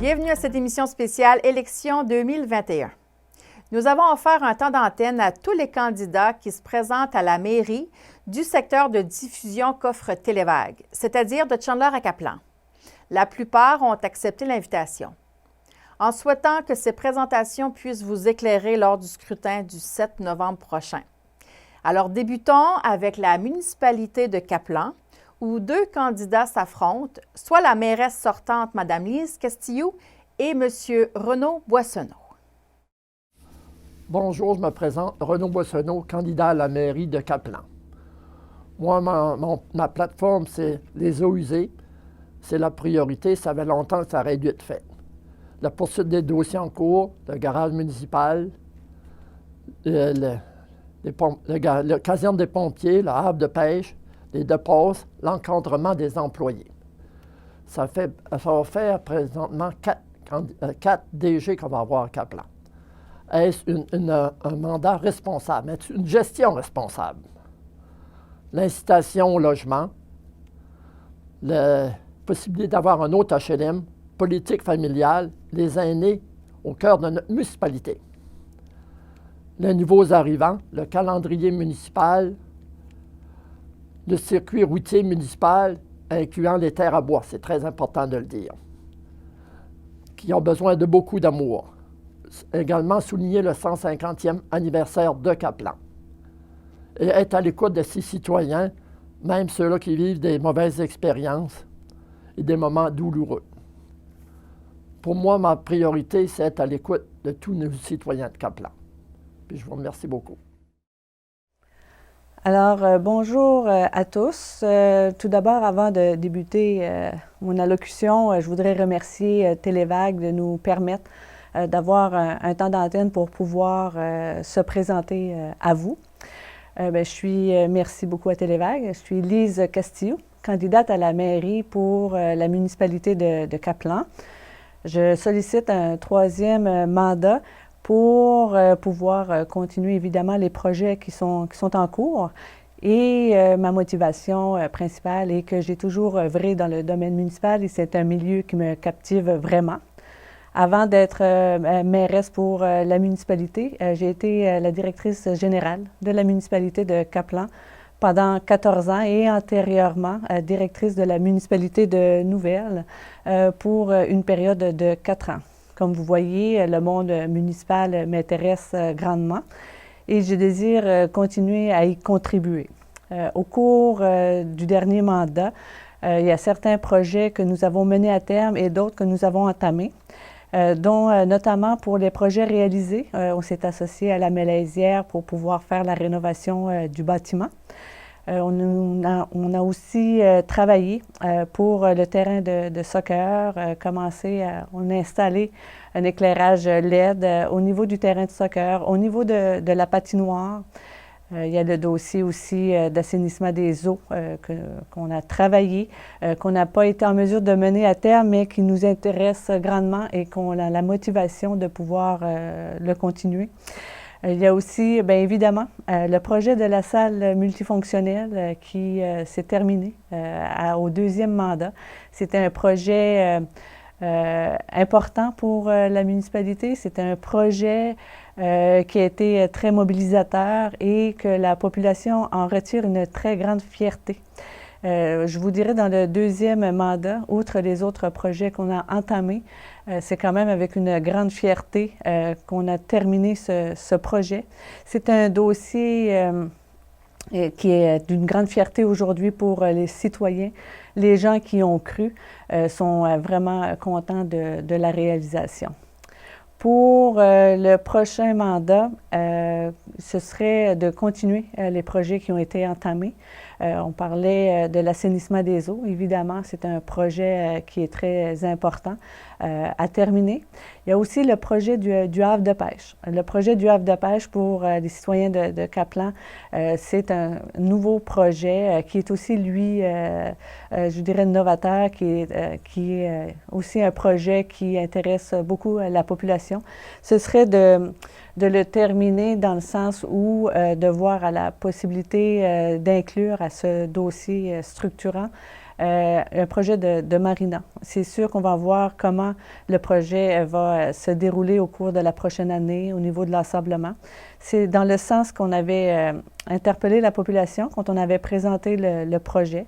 Bienvenue à cette émission spéciale Élections 2021. Nous avons offert un temps d'antenne à tous les candidats qui se présentent à la mairie du secteur de diffusion qu'offre Télévague, c'est-à-dire de Chandler à Kaplan. La plupart ont accepté l'invitation. En souhaitant que ces présentations puissent vous éclairer lors du scrutin du 7 novembre prochain. Alors, débutons avec la municipalité de Kaplan, où deux candidats s'affrontent, soit la mairesse sortante, Mme Lise Castillo, et M. Renaud Boissonneau. Bonjour, je me présente, Renaud Boissonneau, candidat à la mairie de Kaplan. Moi, ma plateforme, c'est les eaux usées. C'est la priorité, ça fait longtemps que ça aurait dû être fait. La poursuite des dossiers en cours, le garage municipal, le caserne des pompiers, le havre de pêche, les dépôts, l'encadrement des employés. Ça va faire présentement 4 DG qu'on va avoir à Kaplan. Est-ce un mandat responsable? Est-ce une gestion responsable? L'incitation au logement, la possibilité d'avoir un autre HLM, politique familiale, les aînés au cœur de notre municipalité. Les nouveaux arrivants, le calendrier municipal, le circuit routier municipal, incluant les terres à bois, c'est très important de le dire, qui ont besoin de beaucoup d'amour. Également souligner le 150e anniversaire de Kaplan. Et être à l'écoute de ses citoyens, même ceux-là qui vivent des mauvaises expériences et des moments douloureux. Pour moi, ma priorité, c'est être à l'écoute de tous nos citoyens de Kaplan. Puis je vous remercie beaucoup. Alors, bonjour à tous. Tout d'abord, avant de débuter mon allocution, je voudrais remercier Télévague de nous permettre d'avoir un temps d'antenne pour pouvoir se présenter à vous. Merci beaucoup à Télévague. Je suis Lise Castillo, candidate à la mairie pour la municipalité de Kaplan. Je sollicite un 3e mandat pour pouvoir continuer évidemment les projets qui sont en cours. Et ma motivation principale est que j'ai toujours œuvré dans le domaine municipal et c'est un milieu qui me captive vraiment. Avant d'être mairesse pour la municipalité, j'ai été la directrice générale de la municipalité de Kaplan pendant 14 ans et antérieurement directrice de la municipalité de Nouvelle pour une période de 4 ans. Comme vous voyez, le monde municipal m'intéresse grandement et je désire continuer à y contribuer. Au cours du dernier mandat, il y a certains projets que nous avons menés à terme et d'autres que nous avons entamés. Dont notamment pour les projets réalisés, on s'est associé à la Mélèzière pour pouvoir faire la rénovation du bâtiment. On a aussi travaillé pour le terrain de soccer, on a installé un éclairage LED au niveau du terrain de soccer, au niveau de la patinoire. Il y a le dossier aussi d'assainissement des eaux qu'on a travaillé, qu'on n'a pas été en mesure de mener à terme, mais qui nous intéresse grandement et qu'on a la motivation de pouvoir le continuer. Il y a aussi, bien évidemment, le projet de la salle multifonctionnelle qui s'est terminé au 2e mandat. C'était un projet important pour la municipalité. C'était un projet qui a été très mobilisateur et que la population en retire une très grande fierté. Je vous dirais, dans le 2e mandat, outre les autres projets qu'on a entamés, c'est quand même avec une grande fierté qu'on a terminé ce projet. C'est un dossier qui est d'une grande fierté aujourd'hui pour les citoyens. Les gens qui ont cru sont vraiment contents de la réalisation. Pour le prochain mandat, ce serait de continuer les projets qui ont été entamés. On parlait de l'assainissement des eaux. Évidemment, c'est un projet qui est très important à terminer. Il y a aussi le projet du havre de pêche. Le projet du havre de pêche pour les citoyens de Kaplan, c'est un nouveau projet qui est aussi, lui, je dirais, novateur, qui est aussi un projet qui intéresse beaucoup la population. Ce serait de le terminer dans le sens où de voir à la possibilité d'inclure à ce dossier structurant un projet de marina. C'est sûr qu'on va voir comment le projet va se dérouler au cours de la prochaine année au niveau de l'assemblement. C'est dans le sens qu'on avait interpellé la population quand on avait présenté le projet.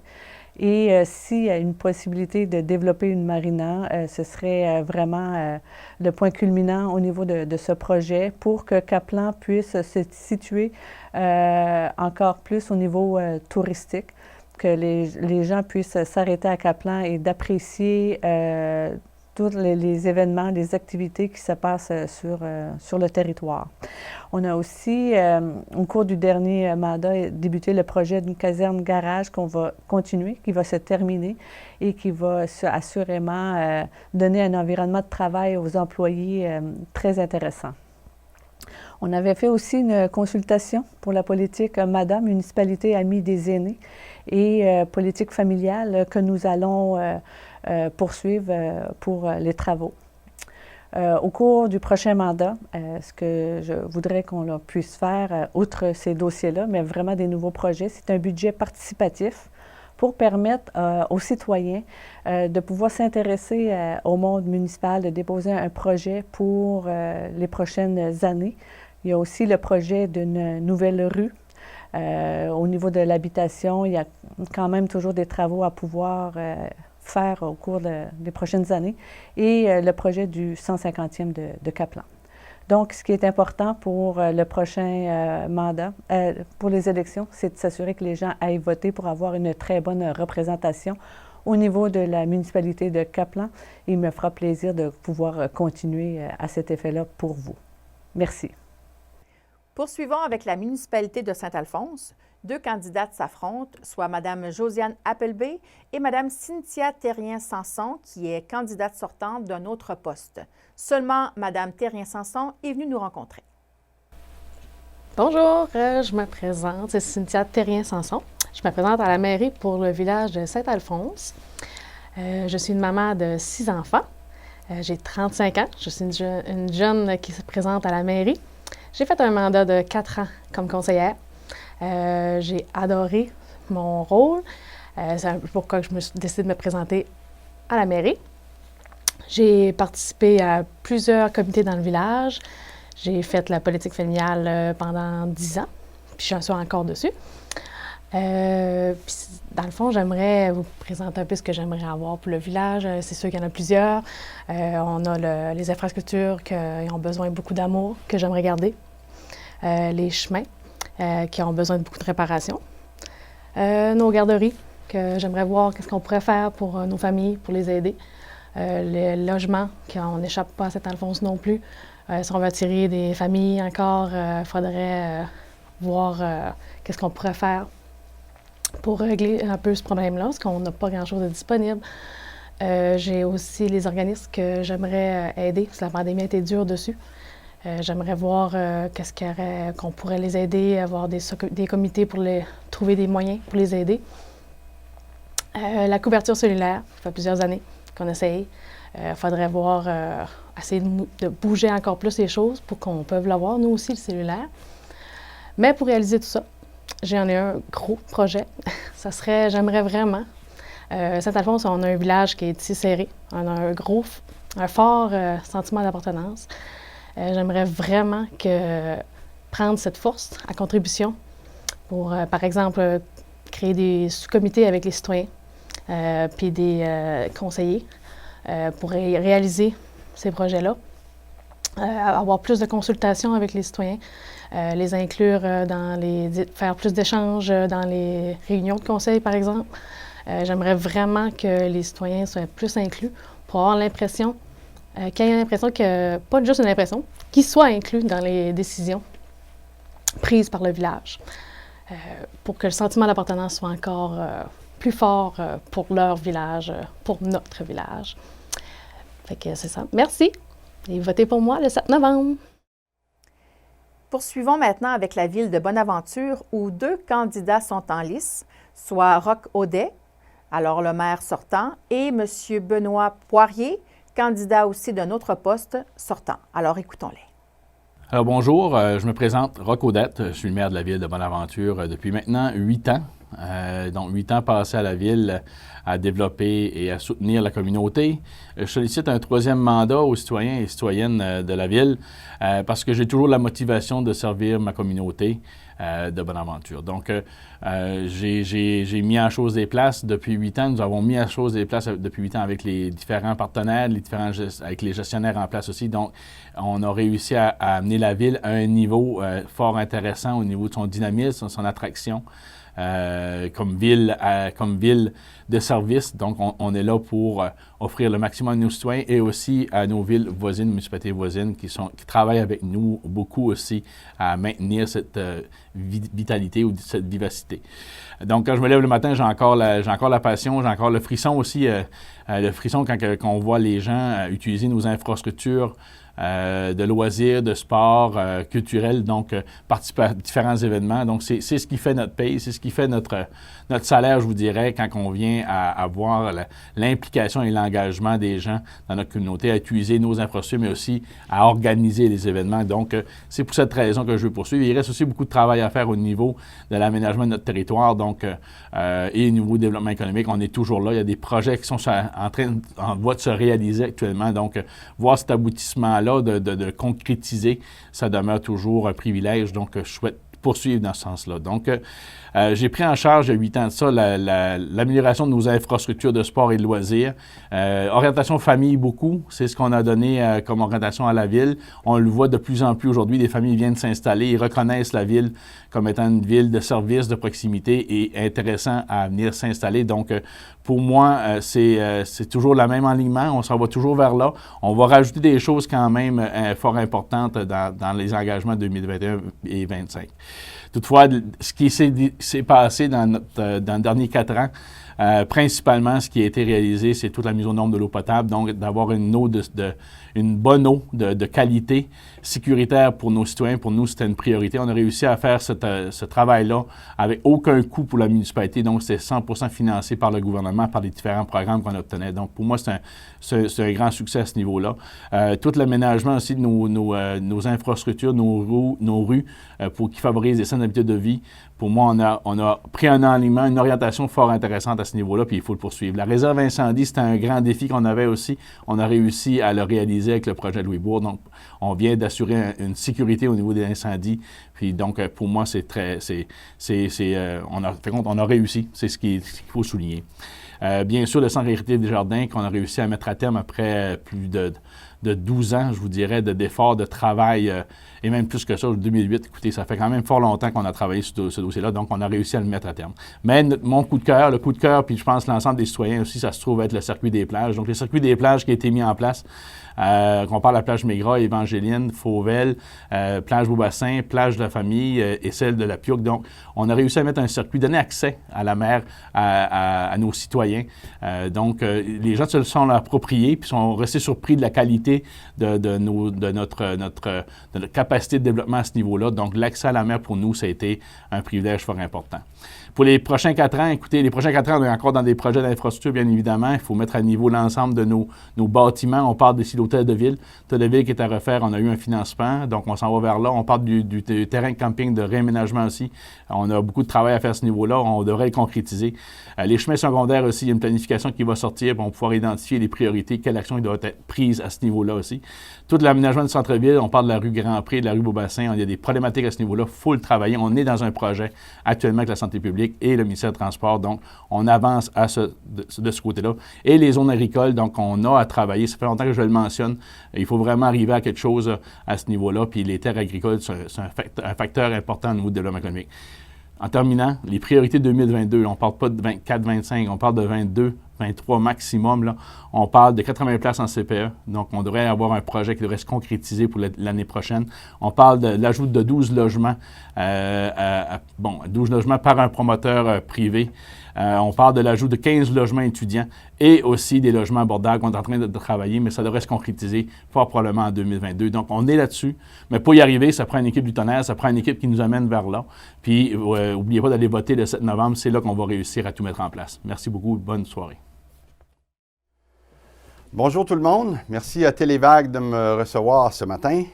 Et s'il y a une possibilité de développer une marina, ce serait vraiment le point culminant au niveau de ce projet pour que Kaplan puisse se situer encore plus au niveau touristique, que les gens puissent s'arrêter à Kaplan et d'apprécier tous les événements, les activités qui se passent sur le territoire. On a aussi, au cours du dernier mandat, débuté le projet d'une caserne-garage qu'on va continuer, qui va se terminer et qui va assurément donner un environnement de travail aux employés très intéressant. On avait fait aussi une consultation pour la politique MADA, Municipalité Amie des aînés, et politique familiale que nous allons poursuivre pour les travaux. Au cours du prochain mandat, ce que je voudrais qu'on puisse faire, outre ces dossiers-là, mais vraiment des nouveaux projets, c'est un budget participatif pour permettre aux citoyens de pouvoir s'intéresser au monde municipal, de déposer un projet pour les prochaines années. Il y a aussi le projet d'une nouvelle rue. Au niveau de l'habitation, il y a quand même toujours des travaux à pouvoir faire au cours des prochaines années, et le projet du 150e de Kaplan. Donc, ce qui est important pour le prochain mandat, pour les élections, c'est de s'assurer que les gens aillent voter pour avoir une très bonne représentation au niveau de la municipalité de Kaplan. Il me fera plaisir de pouvoir continuer à cet effet-là pour vous. Merci. Poursuivons avec la municipalité de Saint-Alphonse. Deux candidates s'affrontent, soit Mme Josiane Appleby et Mme Cynthia Terrien-Sanson, qui est candidate sortante d'un autre poste. Seulement Mme Terrien-Sanson est venue nous rencontrer. Bonjour, je me présente, c'est Cynthia Terrien-Sanson. Je me présente à la mairie pour le village de Saint-Alphonse. Je suis une maman de 6 enfants. J'ai 35 ans. Je suis une jeune qui se présente à la mairie. J'ai fait un mandat de 4 ans comme conseillère. J'ai adoré mon rôle. C'est un peu pourquoi je me suis décidée de me présenter à la mairie. J'ai participé à plusieurs comités dans le village. J'ai fait la politique familiale pendant 10 ans, puis j'en suis encore dessus. Puis dans le fond, j'aimerais vous présenter un peu ce que j'aimerais avoir pour le village. C'est sûr qu'il y en a plusieurs. On a les infrastructures qui ont besoin de beaucoup d'amour, que j'aimerais garder. Les chemins qui ont besoin de beaucoup de réparation. Nos garderies, que j'aimerais voir qu'est-ce qu'on pourrait faire pour nos familles, pour les aider. Les logements, qu'on n'échappe pas à Saint-Alphonse non plus. Si on veut attirer des familles encore, il faudrait voir qu'est-ce qu'on pourrait faire pour régler un peu ce problème-là, parce qu'on n'a pas grand-chose de disponible. J'ai aussi les organismes que j'aimerais aider, parce que la pandémie a été dure dessus. J'aimerais voir qu'est-ce qu'on pourrait les aider, avoir des comités pour trouver des moyens pour les aider. La couverture cellulaire, ça fait plusieurs années qu'on essaye. Il faudrait voir, essayer de bouger encore plus les choses pour qu'on puisse l'avoir, nous aussi, le cellulaire. Mais pour réaliser tout ça, j'en ai un gros projet. Ça serait, j'aimerais vraiment. Saint-Alphonse, on a un village qui est si serré. On a un fort sentiment d'appartenance. J'aimerais vraiment prendre cette force à contribution pour, par exemple, créer des sous-comités avec les citoyens, puis des conseillers pour réaliser ces projets-là. Avoir plus de consultations avec les citoyens, les inclure faire plus d'échanges dans les réunions de conseil, par exemple. J'aimerais vraiment que les citoyens soient plus inclus pour avoir l'impression qu'il y ait l'impression que, pas juste une impression, qu'ils soient inclus dans les décisions prises par le village, pour que le sentiment d'appartenance soit encore plus fort pour leur village, pour notre village. Fait que c'est ça. Merci et votez pour moi le 7 novembre. Poursuivons maintenant avec la ville de Bonaventure où deux candidats sont en lice, soit Roch Audet, alors le maire sortant, et M. Benoît Poirier, candidat aussi d'un autre poste sortant. Alors, écoutons-les. Alors, bonjour, je me présente Roch Audet. Je suis le maire de la ville de Bonaventure depuis maintenant 8 ans. Donc 8 ans passés à la ville à développer et à soutenir la communauté. Je sollicite un 3e mandat aux citoyens et citoyennes de la ville parce que j'ai toujours la motivation de servir ma communauté de Bonaventure. Donc, j'ai mis en chose des places depuis 8 ans. Nous avons mis en chose des places depuis 8 ans avec les différents partenaires, avec les gestionnaires en place aussi. Donc, on a réussi à amener la ville à un niveau fort intéressant au niveau de son dynamisme, son attraction. Comme ville de service. Donc, on est là pour offrir le maximum à nos citoyens et aussi à nos villes voisines, municipalités voisines qui travaillent avec nous beaucoup aussi à maintenir cette vitalité ou cette vivacité. Donc, quand je me lève le matin, j'ai encore la passion, j'ai encore le frisson aussi, le frisson quand on voit les gens utiliser nos infrastructures de loisirs, de sport, culturels, donc participer à différents événements. Donc, c'est ce qui fait notre paye, c'est ce qui fait notre salaire, je vous dirais, quand on vient à voir l'implication et l'engagement des gens dans notre communauté, à utiliser nos infrastructures, mais aussi à organiser les événements. Donc, c'est pour cette raison que je veux poursuivre. Il reste aussi beaucoup de travail à faire au niveau de l'aménagement de notre territoire, donc, et au niveau du développement économique. On est toujours là. Il y a des projets qui sont en voie de se réaliser actuellement. Donc, voir cet aboutissement-là, de concrétiser, ça demeure toujours un privilège. Donc, je souhaite poursuivre dans ce sens-là. Donc, j'ai pris en charge il y a 8 ans de ça l'amélioration de nos infrastructures de sport et de loisirs. Orientation famille, beaucoup. C'est ce qu'on a donné comme orientation à la ville. On le voit de plus en plus aujourd'hui. Des familles viennent s'installer. Ils reconnaissent la ville comme étant une ville de service, de proximité et intéressant à venir s'installer. Donc, pour moi, c'est toujours le même alignement. On s'en va toujours vers là. On va rajouter des choses quand même fort importantes dans les engagements 2021 et 2025. Toutefois, ce qui s'est passé dans les derniers 4 ans, principalement, ce qui a été réalisé, c'est toute la mise aux normes de l'eau potable, donc d'avoir une bonne eau de qualité sécuritaire pour nos citoyens. Pour nous, c'était une priorité. On a réussi à faire ce travail-là avec aucun coût pour la municipalité, donc c'est 100% financé par le gouvernement, par les différents programmes qu'on obtenait. Donc, pour moi, c'est un grand succès à ce niveau-là. Tout l'aménagement aussi de nos infrastructures, nos rues, pour qui favorisent des saines habitudes de vie. Pour moi, on a pris un alignement, une orientation fort intéressante à ce niveau-là, puis il faut le poursuivre. La réserve incendie, c'était un grand défi qu'on avait aussi. On a réussi à le réaliser avec le projet de Louisbourg. Donc, on vient d'assurer une sécurité au niveau des incendies. Puis donc, pour moi, on a réussi. C'est ce qu'il faut souligner. Bien sûr, le Centre récréatif des Jardins qu'on a réussi à mettre à terme après plus de 12 ans, je vous dirais, d'efforts, de travail, et même plus que ça, 2008, écoutez, ça fait quand même fort longtemps qu'on a travaillé sur ce dossier-là, donc on a réussi à le mettre à terme. Mais mon coup de cœur, puis je pense l'ensemble des citoyens aussi, ça se trouve être le circuit des plages. Donc, le circuit des plages qui a été mis en place, qu'on parle de la plage Mégras, Évangéline, Fauvel, plage Beaubassin, plage de la famille et celle de la Pioque. Donc, on a réussi à mettre un circuit, donner accès à la mer à nos citoyens. Donc, les gens se le sont appropriés puis sont restés surpris de la qualité de notre capacité de développement à ce niveau-là. Donc, l'accès à la mer, pour nous, ça a été un privilège fort important. Pour les prochains 4 ans, écoutez, les prochains 4 ans, on est encore dans des projets d'infrastructure, bien évidemment. Il faut mettre à niveau l'ensemble de nos bâtiments. On parle ici de l'hôtel de ville. L'hôtel de ville qui est à refaire, on a eu un financement, donc on s'en va vers là. On parle du terrain de camping, de réaménagement aussi. On a beaucoup de travail à faire à ce niveau-là. On devrait le concrétiser. Les chemins secondaires aussi, il y a une planification qui va sortir pour pouvoir identifier les priorités, quelles actions doivent être prises à ce niveau-là aussi. Tout l'aménagement du centre-ville, on parle de la rue Grand-Pré, de la rue Beaubassin. Il y a des problématiques à ce niveau-là. Il faut le travailler. On est dans un projet actuellement avec la santé publique et le ministère des Transports. Donc, on avance de ce côté-là. Et les zones agricoles, donc, on a à travailler. Ça fait longtemps que je le mentionne. Il faut vraiment arriver à quelque chose à ce niveau-là. Puis les terres agricoles, c'est un facteur important au niveau du développement économique. En terminant, les priorités 2022, on ne parle pas de 24-25, on parle de 22, 23 maximum. Là. On parle de 80 places en CPE, donc on devrait avoir un projet qui devrait se concrétiser pour l'année prochaine. On parle de l'ajout de 12 logements, 12 logements par un promoteur privé. On parle de l'ajout de 15 logements étudiants et aussi des logements abordables qu'on est en train de travailler, mais ça devrait se concrétiser fort probablement en 2022. Donc, on est là-dessus, mais pour y arriver, ça prend une équipe du tonnerre, ça prend une équipe qui nous amène vers là. Puis, n'oubliez pas d'aller voter le 7 novembre, c'est là qu'on va réussir à tout mettre en place. Merci beaucoup, bonne soirée. Bonjour tout le monde, merci à Télévague de me recevoir ce matin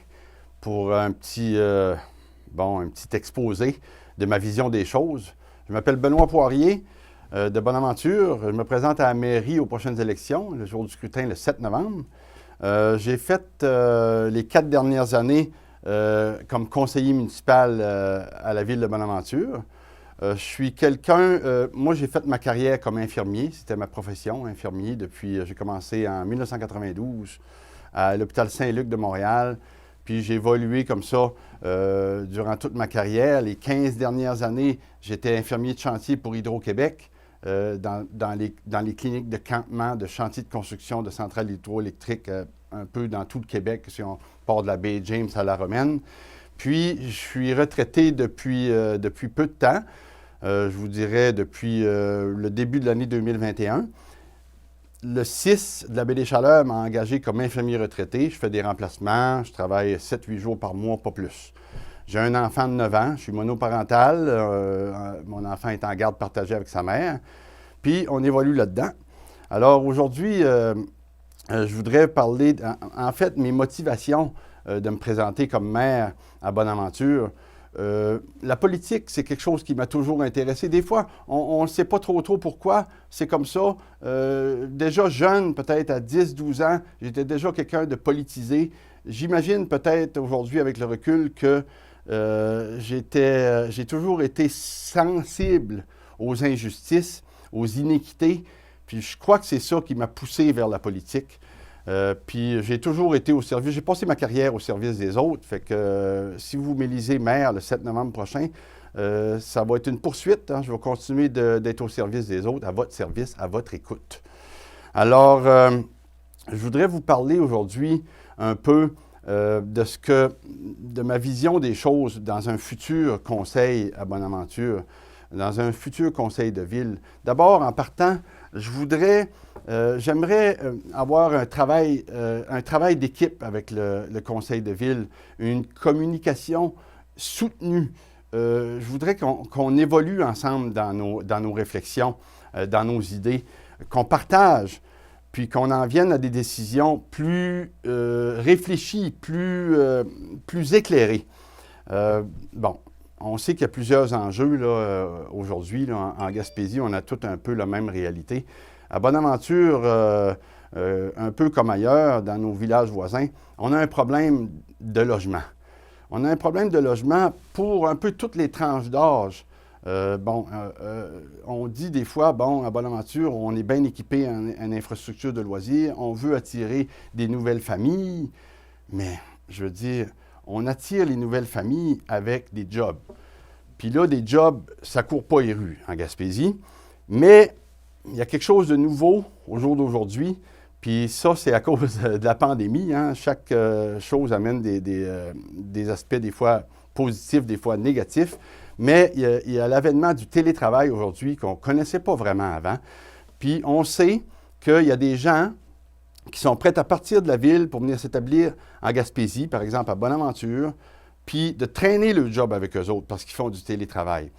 pour un petit exposé de ma vision des choses. Je m'appelle Benoît Poirier de Bonaventure. Je me présente à la mairie aux prochaines élections, le jour du scrutin, le 7 novembre. J'ai fait les 4 dernières années comme conseiller municipal à la ville de Bonaventure. Je suis moi j'ai fait ma carrière comme infirmier, c'était ma profession, infirmier, j'ai commencé en 1992 à l'hôpital Saint-Luc de Montréal, puis j'ai évolué comme ça durant toute ma carrière. Les 15 dernières années, j'étais infirmier de chantier pour Hydro-Québec, dans les cliniques de campement, de chantiers de construction de centrales hydroélectriques, un peu dans tout le Québec, si on part de la baie James à la Romaine. Puis, je suis retraité depuis peu de temps, je vous dirais depuis le début de l'année 2021. Le 6 de la Baie des Chaleurs m'a engagé comme infirmier retraité. Je fais des remplacements, je travaille 7-8 jours par mois, pas plus. J'ai un enfant de 9 ans, je suis monoparental, mon enfant est en garde partagée avec sa mère, puis on évolue là-dedans. Alors aujourd'hui, je voudrais parler, en fait, mes motivations de me présenter comme maire à Bonaventure. La politique, c'est quelque chose qui m'a toujours intéressé. Des fois, on ne sait pas trop pourquoi, c'est comme ça. Déjà jeune, peut-être à 10-12 ans, j'étais déjà quelqu'un de politisé. J'imagine peut-être aujourd'hui, avec le recul, que j'ai toujours été sensible aux injustices, aux iniquités. Puis je crois que c'est ça qui m'a poussé vers la politique. Puis j'ai toujours été au service, j'ai passé ma carrière au service des autres, fait que si vous m'élisez maire le 7 novembre prochain, ça va être une poursuite, hein, je vais continuer d'être au service des autres, à votre service, à votre écoute. Alors, je voudrais vous parler aujourd'hui un peu de ma vision des choses dans un futur conseil à Bonaventure, dans un futur conseil de ville. D'abord, en partant, j'aimerais avoir un travail d'équipe avec le conseil de ville, une communication soutenue. Je voudrais qu'on évolue ensemble dans nos réflexions, dans nos idées, qu'on partage, puis qu'on en vienne à des décisions plus réfléchies, plus éclairées. Bon. On sait qu'il y a plusieurs enjeux aujourd'hui. En Gaspésie, on a tout un peu la même réalité. À Bonaventure, un peu comme ailleurs, dans nos villages voisins, on a un problème de logement. On a un problème de logement pour un peu toutes les tranches d'âge. On dit des fois, à Bonaventure, on est bien équipé en infrastructure de loisirs, on veut attirer des nouvelles familles, mais je veux dire, on attire les nouvelles familles avec des jobs. Puis là, des jobs, ça ne court pas les rues en Gaspésie, mais il y a quelque chose de nouveau au jour d'aujourd'hui, puis ça, c'est à cause de la pandémie. Hein. Chaque chose amène des aspects des fois positifs, des fois négatifs, mais il y a l'avènement du télétravail aujourd'hui qu'on ne connaissait pas vraiment avant. Puis on sait qu'il y a des gens qui sont prêts à partir de la ville pour venir s'établir en Gaspésie, par exemple à Bonaventure, puis de traîner le job avec eux autres parce qu'ils font du télétravail.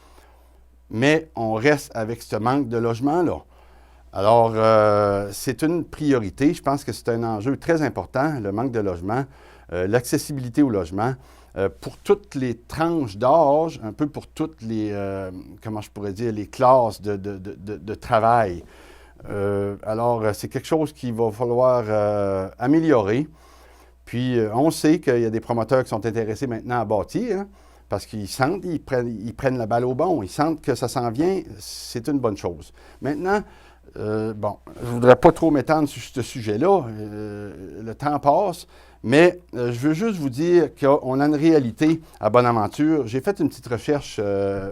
Mais on reste avec ce manque de logement-là. Alors, c'est une priorité. Je pense que c'est un enjeu très important, le manque de logement, l'accessibilité au logement, pour toutes les tranches d'âge, un peu pour toutes les, les classes de travail. Alors, c'est quelque chose qu'il va falloir améliorer. Puis, on sait qu'il y a des promoteurs qui sont intéressés maintenant à bâtir, hein, parce qu'ils sentent, ils prennent la balle au bon, ils sentent que ça s'en vient, c'est une bonne chose. Maintenant, je ne voudrais pas trop m'étendre sur ce sujet-là, le temps passe, mais je veux juste vous dire qu'on a une réalité à Bonaventure. J'ai fait une petite recherche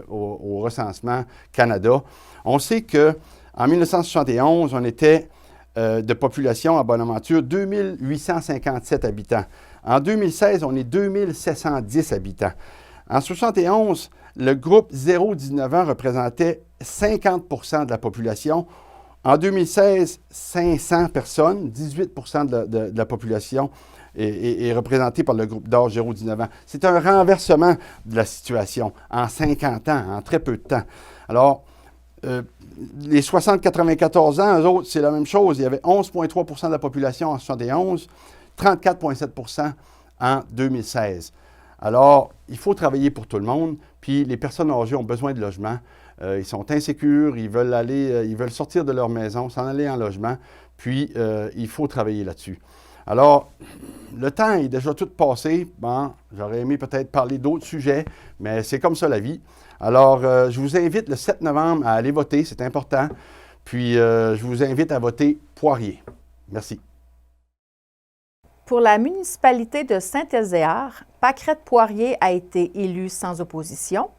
au recensement Canada. On sait que en 1971, on était de population à Bonaventure 2857 habitants. En 2016, on est 2710 habitants. En 1971, le groupe 0-19 ans représentait 50 % de la population. En 2016, 500 personnes, 18 % de la population est représentée par le groupe d'âge 0-19 ans. C'est un renversement de la situation en 50 ans, en très peu de temps. Alors, les 60-94 ans, eux autres, c'est la même chose. Il y avait 11,3 % de la population en 1971, 34,7 % en 2016. Alors, il faut travailler pour tout le monde, puis les personnes âgées ont besoin de logement. Ils sont insécures, ils veulent sortir de leur maison, s'en aller en logement, puis il faut travailler là-dessus. Alors, le temps est déjà tout passé. Bon, j'aurais aimé peut-être parler d'autres sujets, mais c'est comme ça la vie. Alors, je vous invite le 7 novembre à aller voter, c'est important. Puis, je vous invite à voter Poirier. Merci. Pour la municipalité de Saint-Elzéar, Pâquerette Poirier a été élu sans opposition.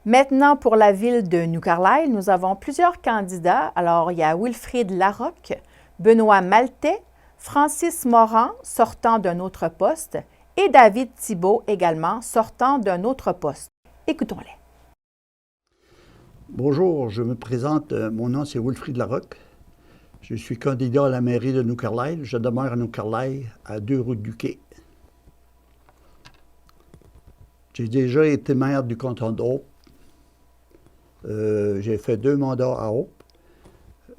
Maintenant, pour la ville de New Carlisle, nous avons plusieurs candidats. Alors, il y a Wilfrid Larocque, Benoît Maltais, Francis Moran, sortant d'un autre poste, et David Thibault, également, sortant d'un autre poste. Écoutons-les. Bonjour, je me présente. Mon nom, c'est Wilfrid Larocque. Je suis candidat à la mairie de New Carlisle. Je demeure à New Carlisle, à 2 routes du Quai. J'ai déjà été maire du canton de Hope. J'ai fait 2 mandats à Hope.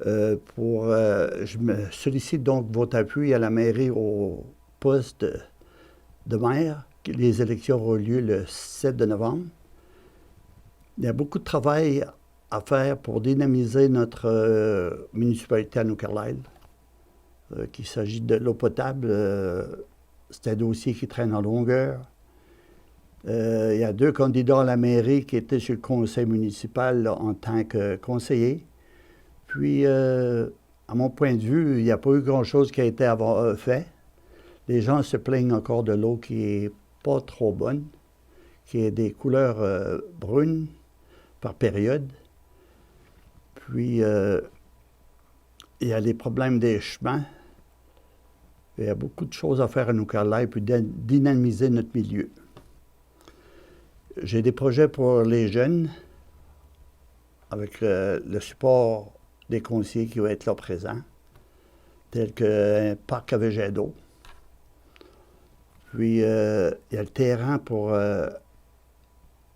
Je me sollicite donc votre appui à la mairie au poste de maire. Les élections auront lieu le 7 novembre. Il y a beaucoup de travail à faire pour dynamiser notre municipalité à New Carlisle. Qu'il s'agit de l'eau potable, c'est un dossier qui traîne en longueur. Il y a 2 candidats à la mairie qui étaient sur le conseil municipal là, en tant que conseillers. Puis, à mon point de vue, il n'y a pas eu grand-chose qui a été fait. Les gens se plaignent encore de l'eau qui n'est pas trop bonne, qui a des couleurs brunes par période. Puis, il y a les problèmes des chemins. Il y a beaucoup de choses à faire à New Carlisle pour dynamiser notre milieu. J'ai des projets pour les jeunes, avec le support des conseillers qui vont être là présents, tels qu'un parc avec jet d'eau. Puis, il y a le terrain pour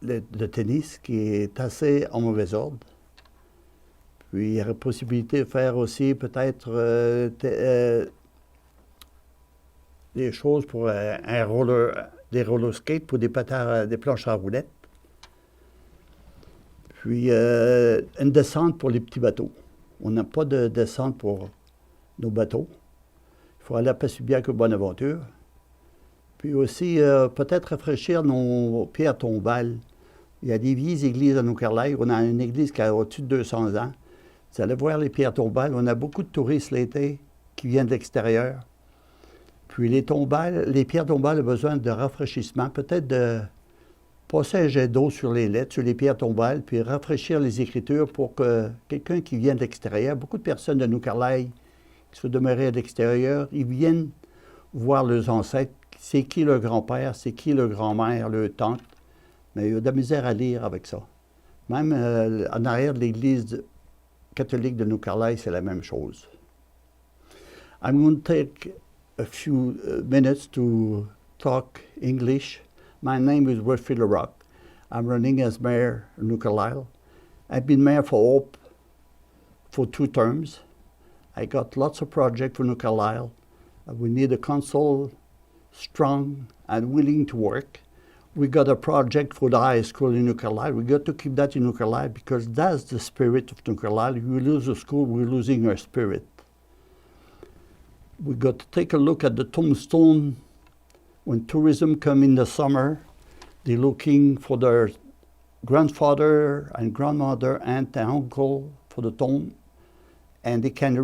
le tennis qui est assez en mauvais ordre. Puis, il y a la possibilité de faire aussi peut-être des choses pour des roller skates pour des planches à roulettes. Puis, une descente pour les petits bateaux. On n'a pas de descente pour nos bateaux. Il faut aller à Passy-Biac ou Bonaventure. Puis aussi, peut-être rafraîchir nos pierres tombales. Il y a des vieilles églises à New Carlisle. On a une église qui a au-dessus de 200 ans. Vous allez voir les pierres tombales. On a beaucoup de touristes l'été qui viennent de l'extérieur. Puis les pierres tombales ont besoin de rafraîchissement, peut-être de passer un jet d'eau sur les lettres, sur les pierres tombales, puis rafraîchir les écritures pour que quelqu'un qui vient de l'extérieur, beaucoup de personnes de New Carlisle qui sont demeurées à l'extérieur, ils viennent voir leurs ancêtres, c'est qui le grand-père, c'est qui le grand-mère, le tante, mais il y a de la misère à lire avec ça. Même en arrière de l'église catholique de New Carlisle, c'est la même chose. I'm going to take a few minutes to talk English. My name is Wilfrid Larocque. I'm running as mayor of New Carlisle. I've been mayor for Hope for 2 terms. I got lots of projects for New Carlisle. We need a council strong and willing to work. We got a project for the high school in New Carlisle. We got to keep that in New Carlisle because that's the spirit of New Carlisle. If we lose the school, we're losing our spirit. We got to take a look at the tombstone. When tourism come in the summer, they're looking for their grandfather and grandmother, aunt and uncle for the tomb. And they can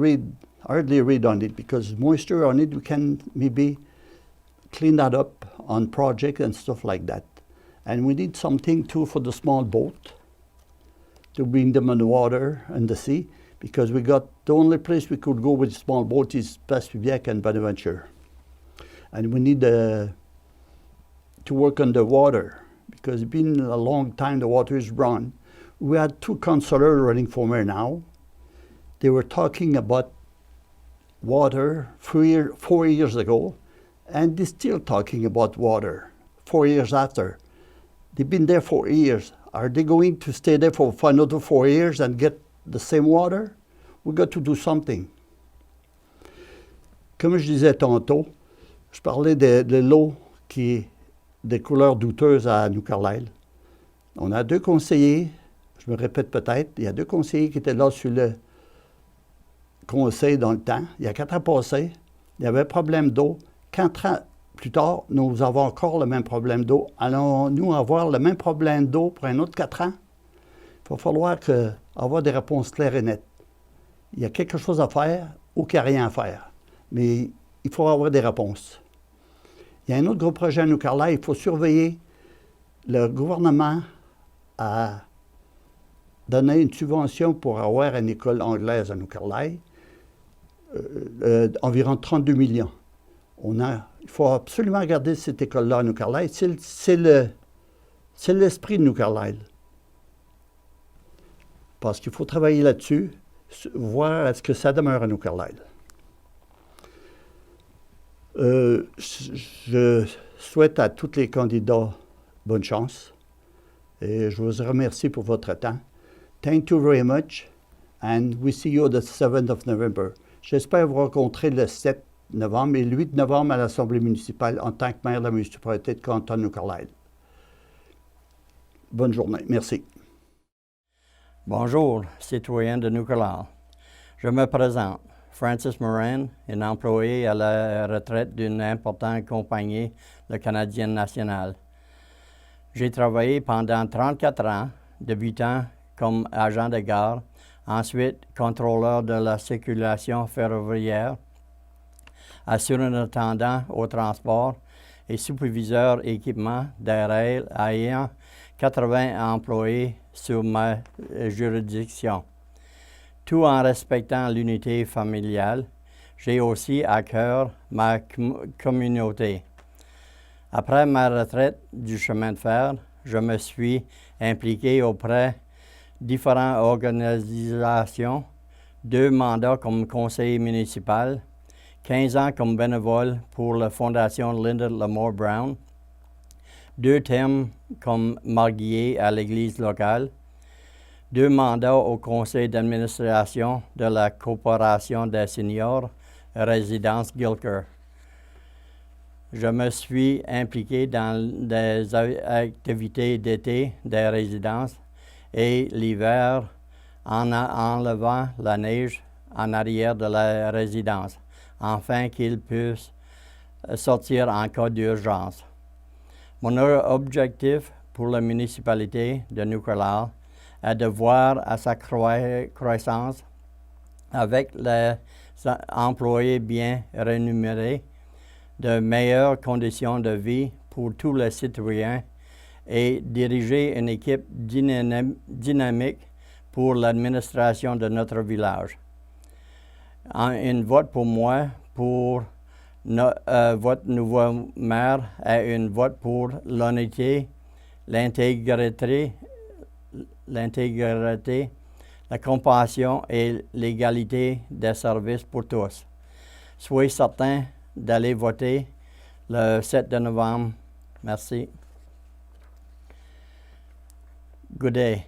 hardly read on it because moisture on it, we can maybe clean that up on project and stuff like that. And we need something too for the small boat to bring them on the water and the sea because we got the only place we could go with small boat is Passy-Biac and Bonaventure. And we need to work on the water because it's been a long time the water is run. We had 2 councillors running for mayor now. They were talking about water 4 years ago, and they're still talking about water 4 years after. They've been there 4 years. Are they going to stay there for another 4 years and get the same water? We got to do something. Comme je disais tantôt, je parlais de l'eau qui est des couleurs douteuses à New Carlisle. On a 2 conseillers, je me répète peut-être, il y a 2 conseillers qui étaient là sur le conseil dans le temps. Il y a 4 ans passés, il y avait un problème d'eau. 4 ans plus tard, nous avons encore le même problème d'eau. Allons-nous avoir le même problème d'eau pour un autre 4 ans? Il va falloir avoir des réponses claires et nettes. Il y a quelque chose à faire ou qu'il n'y a rien à faire. Mais il faut avoir des réponses. Il y a un autre gros projet à New Carlisle, il faut surveiller. Le gouvernement a donné une subvention pour avoir une école anglaise à New Carlisle, environ 32 millions. Il faut absolument garder cette école-là à New Carlisle. C'est l'esprit de New Carlisle. Parce qu'il faut travailler là-dessus, voir est-ce que ça demeure à New Carlisle. Je souhaite à tous les candidats bonne chance et je vous remercie pour votre temps. Thank you very much and we see you the 7th of November. J'espère vous rencontrer le 7 novembre et le 8 novembre à l'Assemblée municipale en tant que maire de la municipalité de Canton New Carlisle. Bonne journée. Merci. Bonjour, citoyens de New Carlisle. Je me présente, Francis Moran, un employé à la retraite d'une importante compagnie, le Canadien National. J'ai travaillé pendant 34 ans, débutant comme agent de gare, ensuite contrôleur de la circulation ferroviaire, assurant-attendant au transport et superviseur équipement des rails ayant 80 employés sur ma juridiction. Tout en respectant l'unité familiale, j'ai aussi à cœur ma communauté. Après ma retraite du chemin de fer, je me suis impliqué auprès de différentes organisations, 2 mandats comme conseiller municipal, 15 ans comme bénévole pour la Fondation Linda Lamore Brown, 2 termes comme marguillier à l'église locale, 2 mandats au conseil d'administration de la Coopération des seniors, résidence Gilker. Je me suis impliqué dans des activités d'été des résidences et l'hiver en enlevant la neige en arrière de la résidence, afin qu'ils puissent sortir en cas d'urgence. Mon objectif pour la municipalité de New Carlisle est de voir à sa croissance avec les employés bien rémunérés, de meilleures conditions de vie pour tous les citoyens et diriger une équipe dynamique pour l'administration de notre village. Un vote pour moi, pour votre nouveau maire, est un vote pour l'honnêteté, l'intégrité, la compassion et l'égalité des services pour tous. Soyez certains d'aller voter le 7 de novembre. Merci. Good day,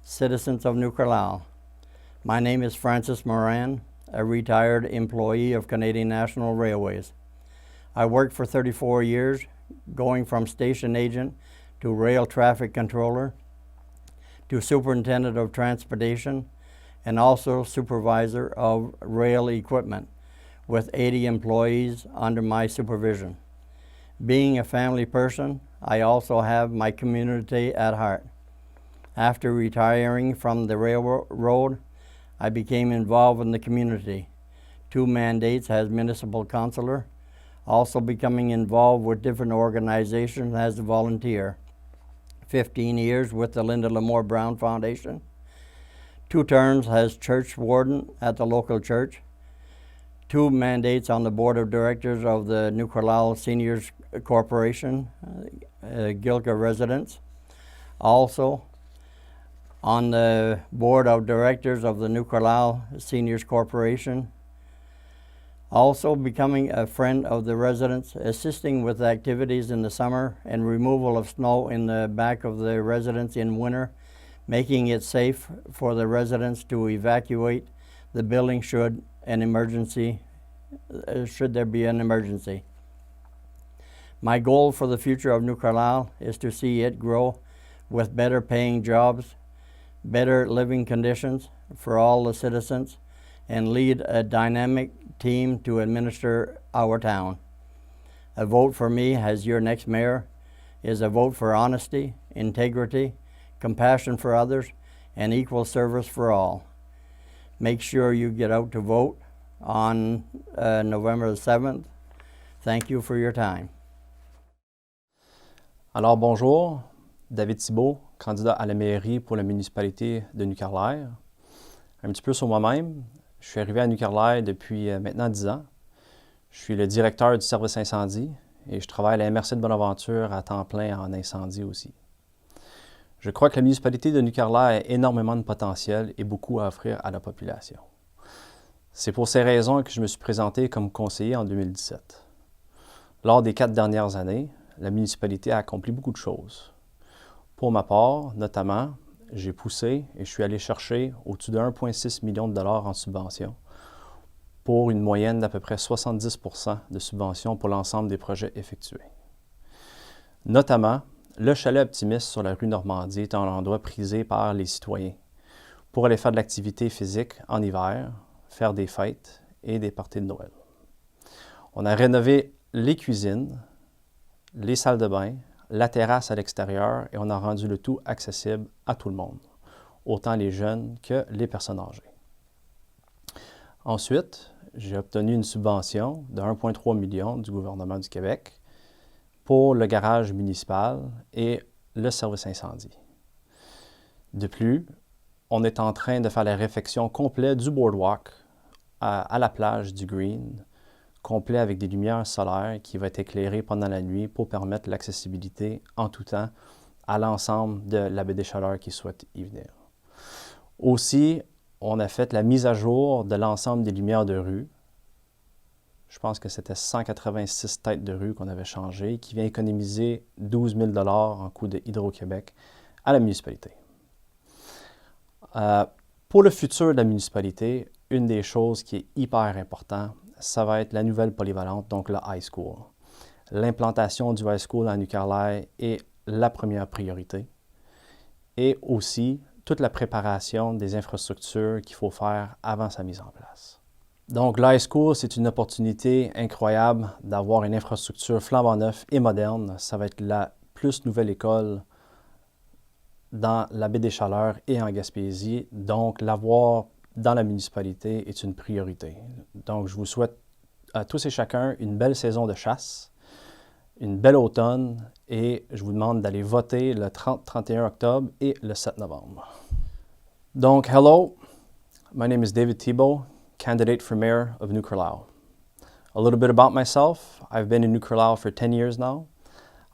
citizens of New Carlisle. My name is Francis Moran, a retired employee of Canadian National Railways. I worked for 34 years, going from station agent to rail traffic controller, to superintendent of transportation, and also supervisor of rail equipment, with 80 employees under my supervision. Being a family person, I also have my community at heart. After retiring from the railroad, I became involved in the community. 2 mandates as municipal councilor, also becoming involved with different organizations as a volunteer. 15 years with the Linda Lamore Brown Foundation. 2 terms as church warden at the local church. 2 mandates on the board of directors of the New Carlisle Seniors Corporation, Gilka residents. Also on the board of directors of the New Carlisle Seniors Corporation. Also becoming a friend of the residents, assisting with activities in the summer and removal of snow in the back of the residents in winter, making it safe for the residents to evacuate the building should there be an emergency. My goal for the future of New Carlisle is to see it grow with better paying jobs, better living conditions for all the citizens, and lead a dynamic team to administer our town. A vote for me as your next mayor is a vote for honesty, integrity, compassion for others, and equal service for all. Make sure you get out to vote on November the 7th. Thank you for your time. Alors bonjour, David Thibault, candidat à la mairie pour la municipalité de New Carlisle. Un petit peu sur moi-même, je suis arrivé à New Carlisle depuis maintenant 10 ans. Je suis le directeur du service incendie et je travaille à la MRC de Bonaventure à temps plein en incendie aussi. Je crois que la municipalité de New Carlisle a énormément de potentiel et beaucoup à offrir à la population. C'est pour ces raisons que je me suis présenté comme conseiller en 2017. Lors des 4 dernières années, la municipalité a accompli beaucoup de choses. Pour ma part, notamment, j'ai poussé et je suis allé chercher au-dessus de 1,6 million de dollars en subventions pour une moyenne d'à peu près 70 % de subventions pour l'ensemble des projets effectués. Notamment, le chalet optimiste sur la rue Normandie est un endroit prisé par les citoyens pour aller faire de l'activité physique en hiver, faire des fêtes et des parties de Noël. On a rénové les cuisines, les salles de bain, la terrasse à l'extérieur et on a rendu le tout accessible à tout le monde, autant les jeunes que les personnes âgées. Ensuite, j'ai obtenu une subvention de 1,3 million du gouvernement du Québec pour le garage municipal et le service incendie. De plus, on est en train de faire la réfection complète du boardwalk à la plage du Green, complet avec des lumières solaires qui va être éclairé pendant la nuit pour permettre l'accessibilité en tout temps à l'ensemble de la baie des Chaleurs qui souhaite y venir. Aussi, on a fait la mise à jour de l'ensemble des lumières de rue. Je pense que c'était 186 têtes de rue qu'on avait changées, qui vient économiser 12 000 $ en coût de Hydro-Québec à la municipalité. Pour le futur de la municipalité, une des choses qui est hyper importante, ça va être la nouvelle polyvalente, donc le high school. L'implantation du high school à New Carlisle est la première priorité. Et aussi, toute la préparation des infrastructures qu'il faut faire avant sa mise en place. Donc, le high school, c'est une opportunité incroyable d'avoir une infrastructure flambant neuve et moderne. Ça va être la plus nouvelle école dans la baie des Chaleurs et en Gaspésie. Donc, l'avoir dans la municipalité est une priorité. Donc, je vous souhaite à tous et chacun une belle saison de chasse, une belle automne et je vous demande d'aller voter le 30-31 octobre et le 7 novembre. Donc, hello, my name is David Thibault, candidate for mayor of New Carlisle. A little bit about myself. I've been in New Carlisle for 10 years now.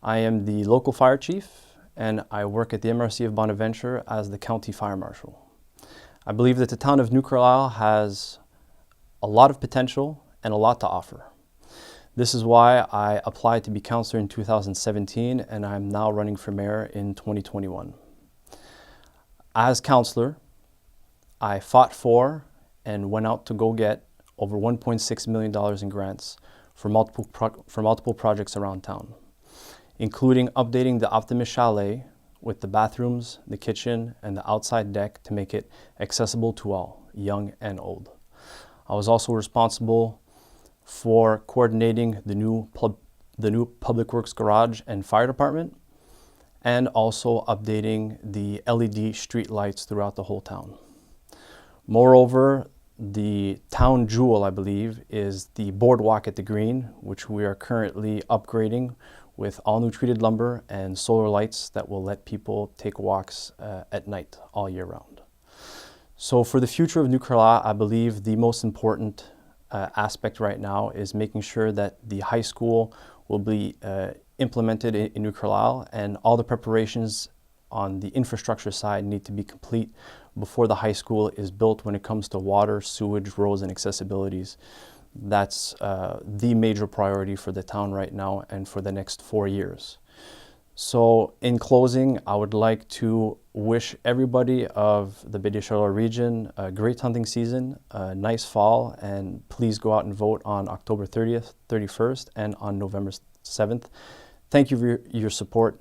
I am the local fire chief and I work at the MRC of Bonaventure as the county fire marshal. I believe that the town of New Carlisle has a lot of potential and a lot to offer. This is why I applied to be councillor in 2017 and I'm now running for mayor in 2021. As councillor, I fought for and went out to go get over $1.6 million in grants for multiple projects around town, including updating the Optimist Chalet with the bathrooms, the kitchen, and the outside deck to make it accessible to all, young and old. I was also responsible for coordinating the new Public Works Garage and Fire Department, and also updating the LED street lights throughout the whole town. Moreover, the town jewel, I believe, is the boardwalk at the Green, which we are currently upgrading with all new treated lumber and solar lights that will let people take walks at night all year round. So for the future of New Carlisle, I believe the most important aspect right now is making sure that the high school will be implemented in New Carlisle, and all the preparations on the infrastructure side need to be complete before the high school is built when it comes to water, sewage, roads, and accessibilities. That's the major priority for the town right now and for the next 4 years. So in closing, I would like to wish everybody of the Baie des Chaleurs region a great hunting season, a nice fall, and please go out and vote on October 30th, 31st, and on November 7th. Thank you for your support.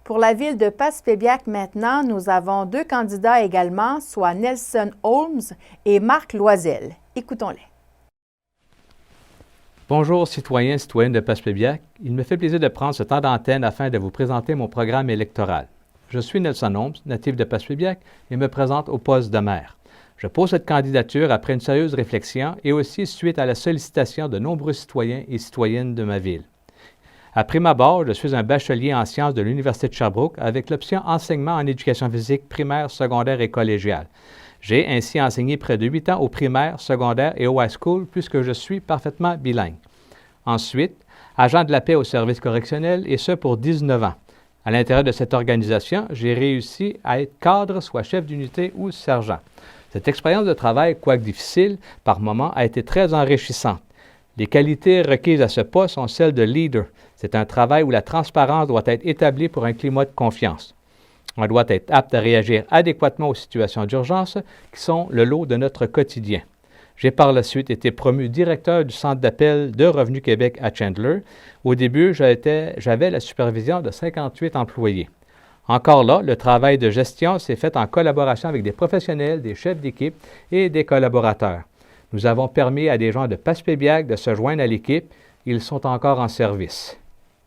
Pour la ville de Passepébiac maintenant, nous avons 2 candidats également, soit Nelson Holmes et Marc Loisel. Écoutons-les. Bonjour citoyens et citoyennes de Passepébiac. Il me fait plaisir de prendre ce temps d'antenne afin de vous présenter mon programme électoral. Je suis Nelson Holmes, natif de Passepébiac, et me présente au poste de maire. Je pose cette candidature après une sérieuse réflexion et aussi suite à la sollicitation de nombreux citoyens et citoyennes de ma ville. À prime abord, je suis un bachelier en sciences de l'Université de Sherbrooke avec l'option enseignement en éducation physique primaire, secondaire et collégiale. J'ai ainsi enseigné près de 8 ans au primaire, secondaire et au high school puisque je suis parfaitement bilingue. Ensuite, agent de la paix au service correctionnel et ce pour 19 ans. À l'intérieur de cette organisation, j'ai réussi à être cadre, soit chef d'unité ou sergent. Cette expérience de travail, quoique difficile, par moments, a été très enrichissante. Les qualités requises à ce poste sont celles de leader. C'est un travail où la transparence doit être établie pour un climat de confiance. On doit être apte à réagir adéquatement aux situations d'urgence qui sont le lot de notre quotidien. J'ai par la suite été promu directeur du centre d'appel de Revenu Québec à Chandler. Au début, j'avais la supervision de 58 employés. Encore là, le travail de gestion s'est fait en collaboration avec des professionnels, des chefs d'équipe et des collaborateurs. Nous avons permis à des gens de Passepébiac de se joindre à l'équipe. Ils sont encore en service.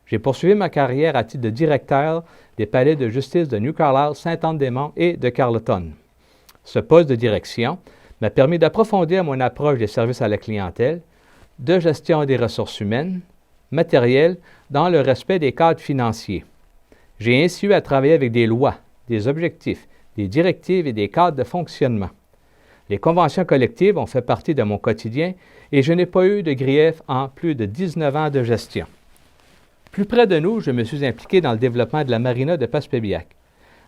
J'ai poursuivi ma carrière à titre de directeur des palais de justice de New Carlisle, Sainte-Anne-des-Monts et de Carleton. Ce poste de direction m'a permis d'approfondir mon approche des services à la clientèle, de gestion des ressources humaines, matérielles, dans le respect des cadres financiers. J'ai ainsi eu à travailler avec des lois, des objectifs, des directives et des cadres de fonctionnement. Les conventions collectives ont fait partie de mon quotidien et je n'ai pas eu de grief en plus de 19 ans de gestion. Plus près de nous, je me suis impliqué dans le développement de la marina de Passepébiac.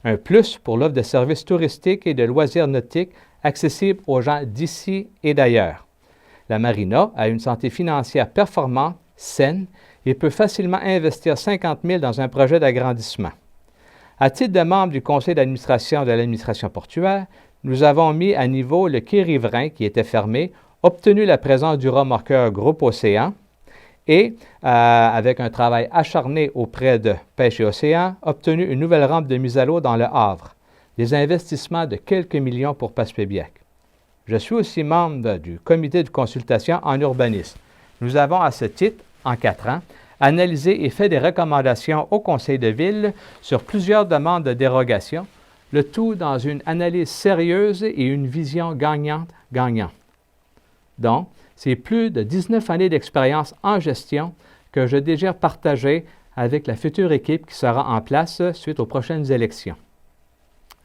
Un plus pour l'offre de services touristiques et de loisirs nautiques accessibles aux gens d'ici et d'ailleurs. La marina a une santé financière performante, saine et peut facilement investir 50 000 dans un projet d'agrandissement. À titre de membre du conseil d'administration de l'administration portuaire, nous avons mis à niveau le quai riverain qui était fermé, obtenu la présence du remorqueur Groupe Océan et, avec un travail acharné auprès de Pêche et Océan, obtenu une nouvelle rampe de mise à l'eau dans le Havre. Des investissements de quelques millions pour Passepébiac. Je suis aussi membre du comité de consultation en urbanisme. Nous avons à ce titre, en 4 ans, analysé et fait des recommandations au conseil de ville sur plusieurs demandes de dérogation, le tout dans une analyse sérieuse et une vision gagnante-gagnant. Donc, c'est plus de 19 années d'expérience en gestion que je désire partager avec la future équipe qui sera en place suite aux prochaines élections.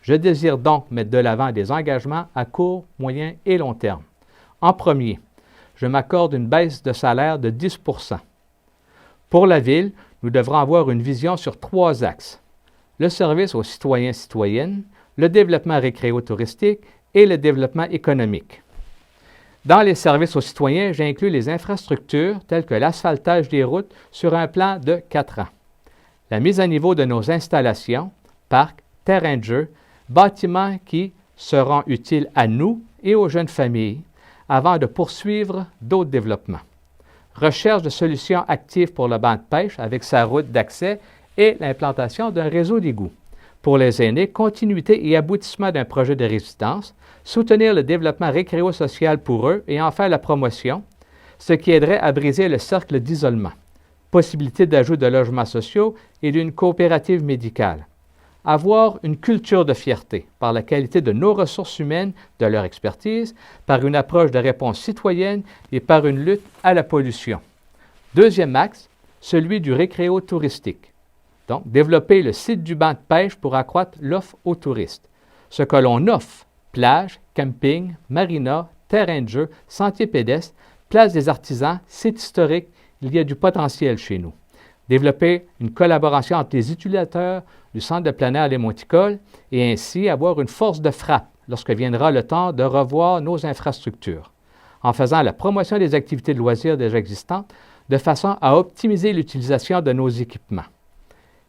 Je désire donc mettre de l'avant des engagements à court, moyen et long terme. En premier, je m'accorde une baisse de salaire de 10 %. Pour la Ville, nous devrons avoir une vision sur 3 axes. Le service aux citoyens et citoyennes, le développement récréo-touristique et le développement économique. Dans les services aux citoyens, j'inclus les infrastructures telles que l'asphaltage des routes sur un plan de 4 ans. La mise à niveau de nos installations, parcs, terrains de jeu, bâtiments qui seront utiles à nous et aux jeunes familles avant de poursuivre d'autres développements. Recherche de solutions actives pour le banc de pêche avec sa route d'accès et l'implantation d'un réseau d'égouts. Pour les aînés, continuité et aboutissement d'un projet de résidence, soutenir le développement récréo-social pour eux et en faire la promotion, ce qui aiderait à briser le cercle d'isolement. Possibilité d'ajout de logements sociaux et d'une coopérative médicale. Avoir une culture de fierté par la qualité de nos ressources humaines, de leur expertise, par une approche de réponse citoyenne et par une lutte à la pollution. Deuxième axe, celui du récréo-touristique. Donc, développer le site du banc de pêche pour accroître l'offre aux touristes. Ce que l'on offre, plage, camping, marina, terrain de jeu, sentiers pédestres, place des artisans, site historique, il y a du potentiel chez nous. Développer une collaboration entre les utilisateurs du centre de plein air Les Monticoles et ainsi avoir une force de frappe lorsque viendra le temps de revoir nos infrastructures, en faisant la promotion des activités de loisirs déjà existantes de façon à optimiser l'utilisation de nos équipements.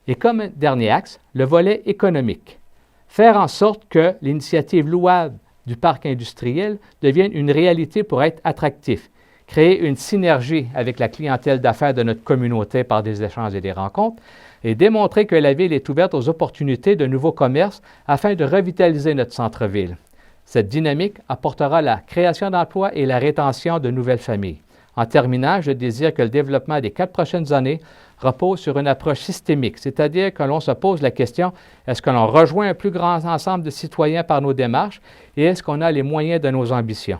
Et comme dernier axe, le volet économique. Faire en sorte que l'initiative louable du parc industriel devienne une réalité pour être attractif, créer une synergie avec la clientèle d'affaires de notre communauté par des échanges et des rencontres, et démontrer que la ville est ouverte aux opportunités de nouveaux commerces afin de revitaliser notre centre-ville. Cette dynamique apportera la création d'emplois et la rétention de nouvelles familles. En terminant, je désire que le développement des 4 prochaines années repose sur une approche systémique, c'est-à-dire que l'on se pose la question, est-ce que l'on rejoint un plus grand ensemble de citoyens par nos démarches et est-ce qu'on a les moyens de nos ambitions?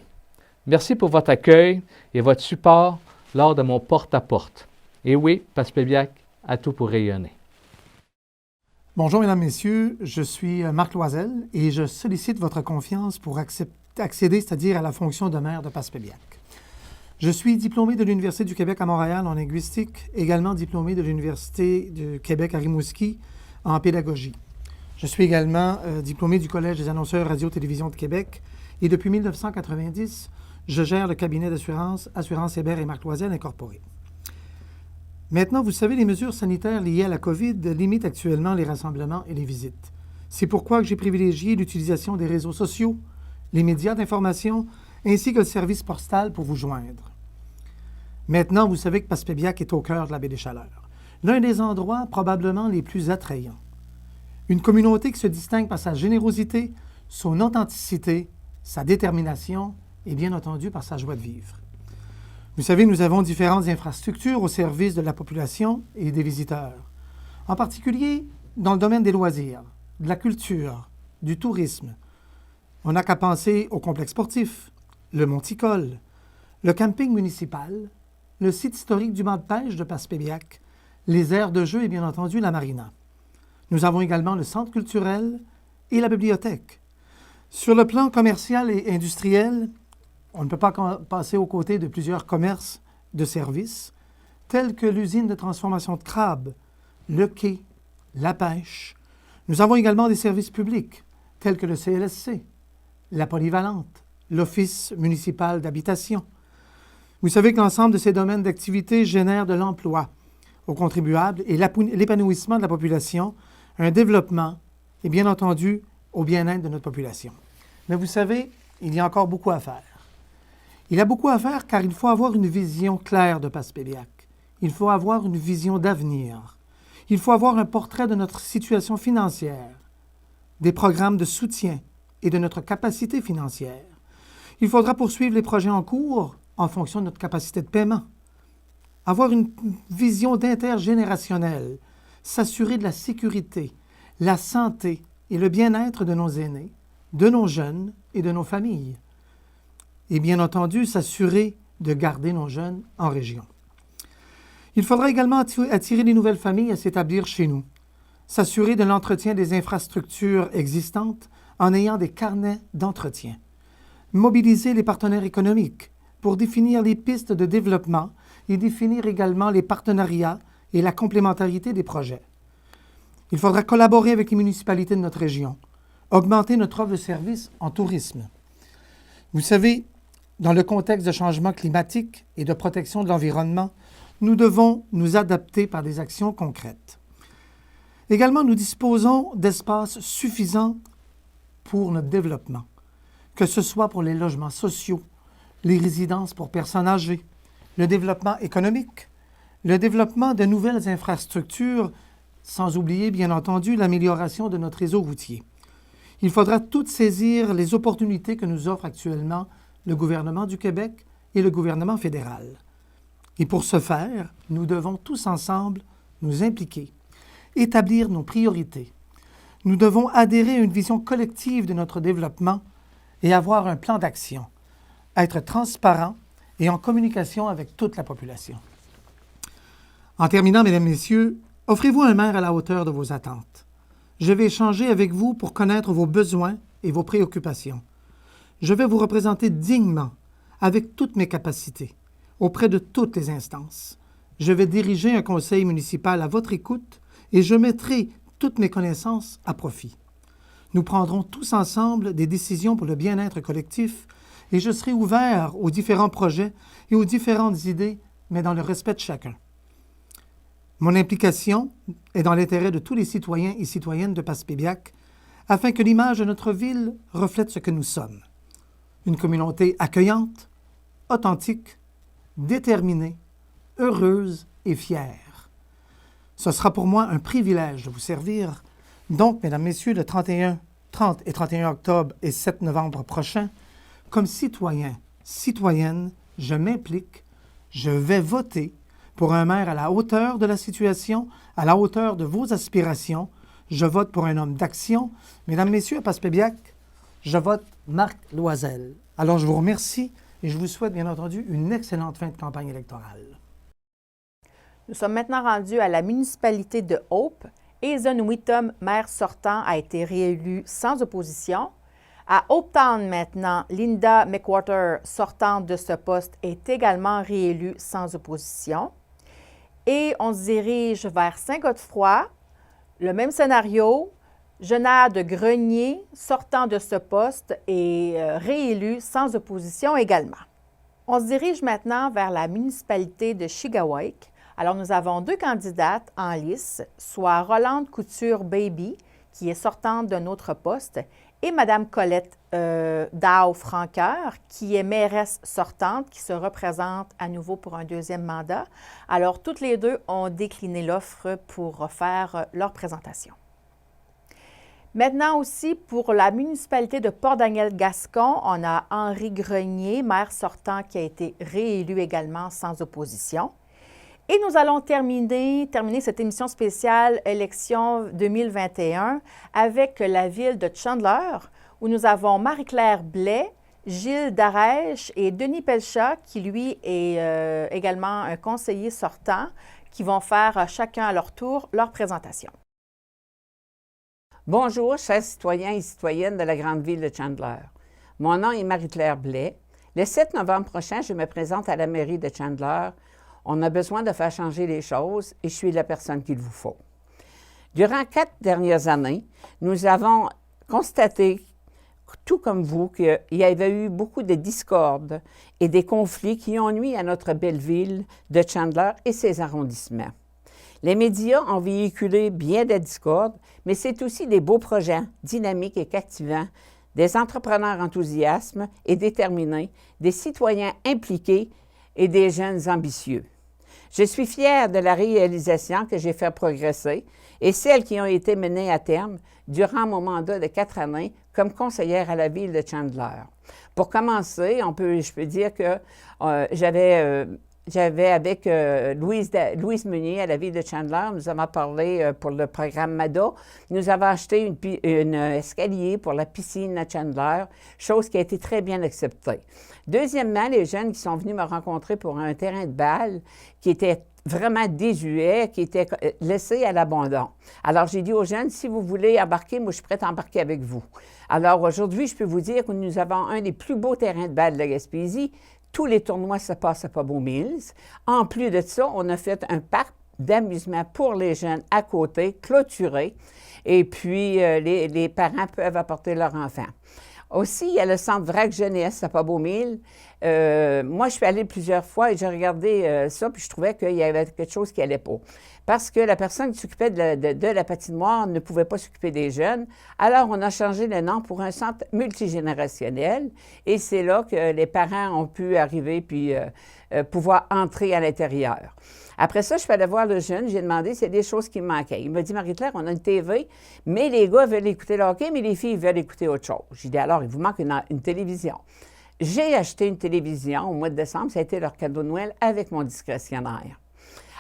Merci pour votre accueil et votre support lors de mon porte-à-porte. Et oui, Passepébiac a tout pour rayonner. Bonjour, Mesdames, Messieurs. Je suis Marc Loisel et je sollicite votre confiance pour accéder, c'est-à-dire à la fonction de maire de Passepébiac. Je suis diplômé de l'Université du Québec à Montréal en linguistique, également diplômé de l'Université du Québec à Rimouski en pédagogie. Je suis également diplômé du Collège des annonceurs radio-télévision de Québec et depuis 1990, je gère le cabinet d'assurance Assurance Hébert et Marc Loisel Incorporé. Maintenant, vous savez, les mesures sanitaires liées à la COVID limitent actuellement les rassemblements et les visites. C'est pourquoi j'ai privilégié l'utilisation des réseaux sociaux, les médias d'information, ainsi que le service postal pour vous joindre. Maintenant, vous savez que Passepébiac est au cœur de la baie des Chaleurs, l'un des endroits probablement les plus attrayants. Une communauté qui se distingue par sa générosité, son authenticité, sa détermination et bien entendu par sa joie de vivre. Vous savez, nous avons différentes infrastructures au service de la population et des visiteurs, en particulier dans le domaine des loisirs, de la culture, du tourisme. On n'a qu'à penser au complexe sportif, le monticole, le camping municipal, le site historique du banc de pêche de Passepébiac, les aires de jeu et bien entendu la marina. Nous avons également le centre culturel et la bibliothèque. Sur le plan commercial et industriel, on ne peut pas passer aux côtés de plusieurs commerces de services, tels que l'usine de transformation de crabes, le quai, la pêche. Nous avons également des services publics, tels que le CLSC, la polyvalente, l'Office municipal d'habitation. Vous savez que l'ensemble de ces domaines d'activité génèrent de l'emploi aux contribuables et l'épanouissement de la population, un développement et bien entendu au bien-être de notre population. Mais vous savez, il y a encore beaucoup à faire. Il y a beaucoup à faire car il faut avoir une vision claire de Passepébiac. Il faut avoir une vision d'avenir. Il faut avoir un portrait de notre situation financière, des programmes de soutien et de notre capacité financière. Il faudra poursuivre les projets en cours en fonction de notre capacité de paiement. Avoir une vision d'intergénérationnel, s'assurer de la sécurité, la santé et le bien-être de nos aînés, de nos jeunes et de nos familles. Et bien entendu, s'assurer de garder nos jeunes en région. Il faudra également attirer les nouvelles familles à s'établir chez nous, s'assurer de l'entretien des infrastructures existantes en ayant des carnets d'entretien, mobiliser les partenaires économiques pour définir les pistes de développement et définir également les partenariats et la complémentarité des projets. Il faudra collaborer avec les municipalités de notre région, augmenter notre offre de services en tourisme. Vous savez, dans le contexte de changement climatique et de protection de l'environnement, nous devons nous adapter par des actions concrètes. Également, nous disposons d'espaces suffisants pour notre développement, que ce soit pour les logements sociaux, les résidences pour personnes âgées, le développement économique, le développement de nouvelles infrastructures, sans oublier, bien entendu, l'amélioration de notre réseau routier. Il faudra toutes saisir les opportunités que nous offre actuellement le gouvernement du Québec et le gouvernement fédéral. Et pour ce faire, nous devons tous ensemble nous impliquer, établir nos priorités. Nous devons adhérer à une vision collective de notre développement et avoir un plan d'action, être transparent et en communication avec toute la population. En terminant, Mesdames, Messieurs, offrez-vous un maire à la hauteur de vos attentes. Je vais échanger avec vous pour connaître vos besoins et vos préoccupations. Je vais vous représenter dignement, avec toutes mes capacités, auprès de toutes les instances. Je vais diriger un conseil municipal à votre écoute et je mettrai toutes mes connaissances à profit. Nous prendrons tous ensemble des décisions pour le bien-être collectif et je serai ouvert aux différents projets et aux différentes idées, mais dans le respect de chacun. Mon implication est dans l'intérêt de tous les citoyens et citoyennes de Passepébiac afin que l'image de notre ville reflète ce que nous sommes. Une communauté accueillante, authentique, déterminée, heureuse et fière. Ce sera pour moi un privilège de vous servir. Donc, Mesdames, Messieurs, le 30 et 31 octobre et 7 novembre prochains, comme citoyen, citoyenne, je m'implique, je vais voter pour un maire à la hauteur de la situation, à la hauteur de vos aspirations. Je vote pour un homme d'action. Mesdames, Messieurs, à Passepébiac, je vote Marc Loisel. Alors, je vous remercie et je vous souhaite, bien entendu, une excellente fin de campagne électorale. Nous sommes maintenant rendus à la municipalité de Hope. Hazen Whittam, maire sortant, a été réélu sans opposition. À Hopetown maintenant, Linda McWhorter, sortante de ce poste, est également réélue sans opposition. Et on se dirige vers Saint-Godefroy. Le même scénario, Jonade Grenier, sortant de ce poste, est réélu sans opposition également. On se dirige maintenant vers la municipalité de Chigawake. Alors, nous avons deux candidates en lice, soit Rolande Couture-Baby, qui est sortante d'un autre poste, et Mme Colette Dow-Franqueur, qui est mairesse sortante, qui se représente à nouveau pour un deuxième mandat. Alors, toutes les deux ont décliné l'offre pour faire leur présentation. Maintenant aussi, pour la municipalité de Port-Daniel-Gascon, on a Henri Grenier, maire sortant, qui a été réélu également sans opposition. Et nous allons terminer cette émission spéciale élection 2021 avec la ville de Chandler, où nous avons Marie-Claire Blais, Gilles Darèche et Denis Pelchat, qui lui est également un conseiller sortant, qui vont faire chacun à leur tour leur présentation. Bonjour, chers citoyens et citoyennes de la grande ville de Chandler. Mon nom est Marie-Claire Blais. Le 7 novembre prochain, je me présente à la mairie de Chandler. On a besoin de faire changer les choses et je suis la personne qu'il vous faut. Durant 4 dernières années, nous avons constaté, tout comme vous, qu'il y avait eu beaucoup de discordes et des conflits qui ont nui à notre belle ville de Chandler et ses arrondissements. Les médias ont véhiculé bien des discordes, mais c'est aussi des beaux projets dynamiques et captivants, des entrepreneurs enthousiastes et déterminés, des citoyens impliqués et des jeunes ambitieux. Je suis fière de la réalisation que j'ai fait progresser et celles qui ont été menées à terme durant mon mandat de 4 années comme conseillère à la ville de Chandler. Pour commencer, je peux dire que j'avais avec Louise Meunier à la ville de Chandler, nous avons parlé pour le programme MADA. Nous avons acheté un escalier pour la piscine à Chandler, chose qui a été très bien acceptée. Deuxièmement, les jeunes qui sont venus me rencontrer pour un terrain de balle qui était vraiment désuet, qui était laissé à l'abandon. Alors, j'ai dit aux jeunes, si vous voulez embarquer, moi, je suis prête à embarquer avec vous. Alors, aujourd'hui, je peux vous dire que nous avons un des plus beaux terrains de balle de la Gaspésie. Tous les tournois se passent à Pabot Mills. En plus de ça, on a fait un parc d'amusement pour les jeunes à côté, clôturé. Et puis, les parents peuvent apporter leurs enfants. Aussi, il y a le centre Vrac Jeunesse à Pabot Mills. Moi, je suis allée plusieurs fois et j'ai regardé ça, puis je trouvais qu'il y avait quelque chose qui n'allait pas. Parce que la personne qui s'occupait de la patinoire ne pouvait pas s'occuper des jeunes. Alors, on a changé le nom pour un centre multigénérationnel. Et c'est là que les parents ont pu arriver puis pouvoir entrer à l'intérieur. Après ça, je suis allée voir le jeune, j'ai demandé s'il y a des choses qui me manquaient. Il m'a dit, Marie-Claire, on a une TV, mais les gars veulent écouter le hockey, mais les filles veulent écouter autre chose. J'ai dit, alors, il vous manque une télévision. J'ai acheté une télévision au mois de décembre, ça a été leur cadeau de Noël avec mon discrétionnaire.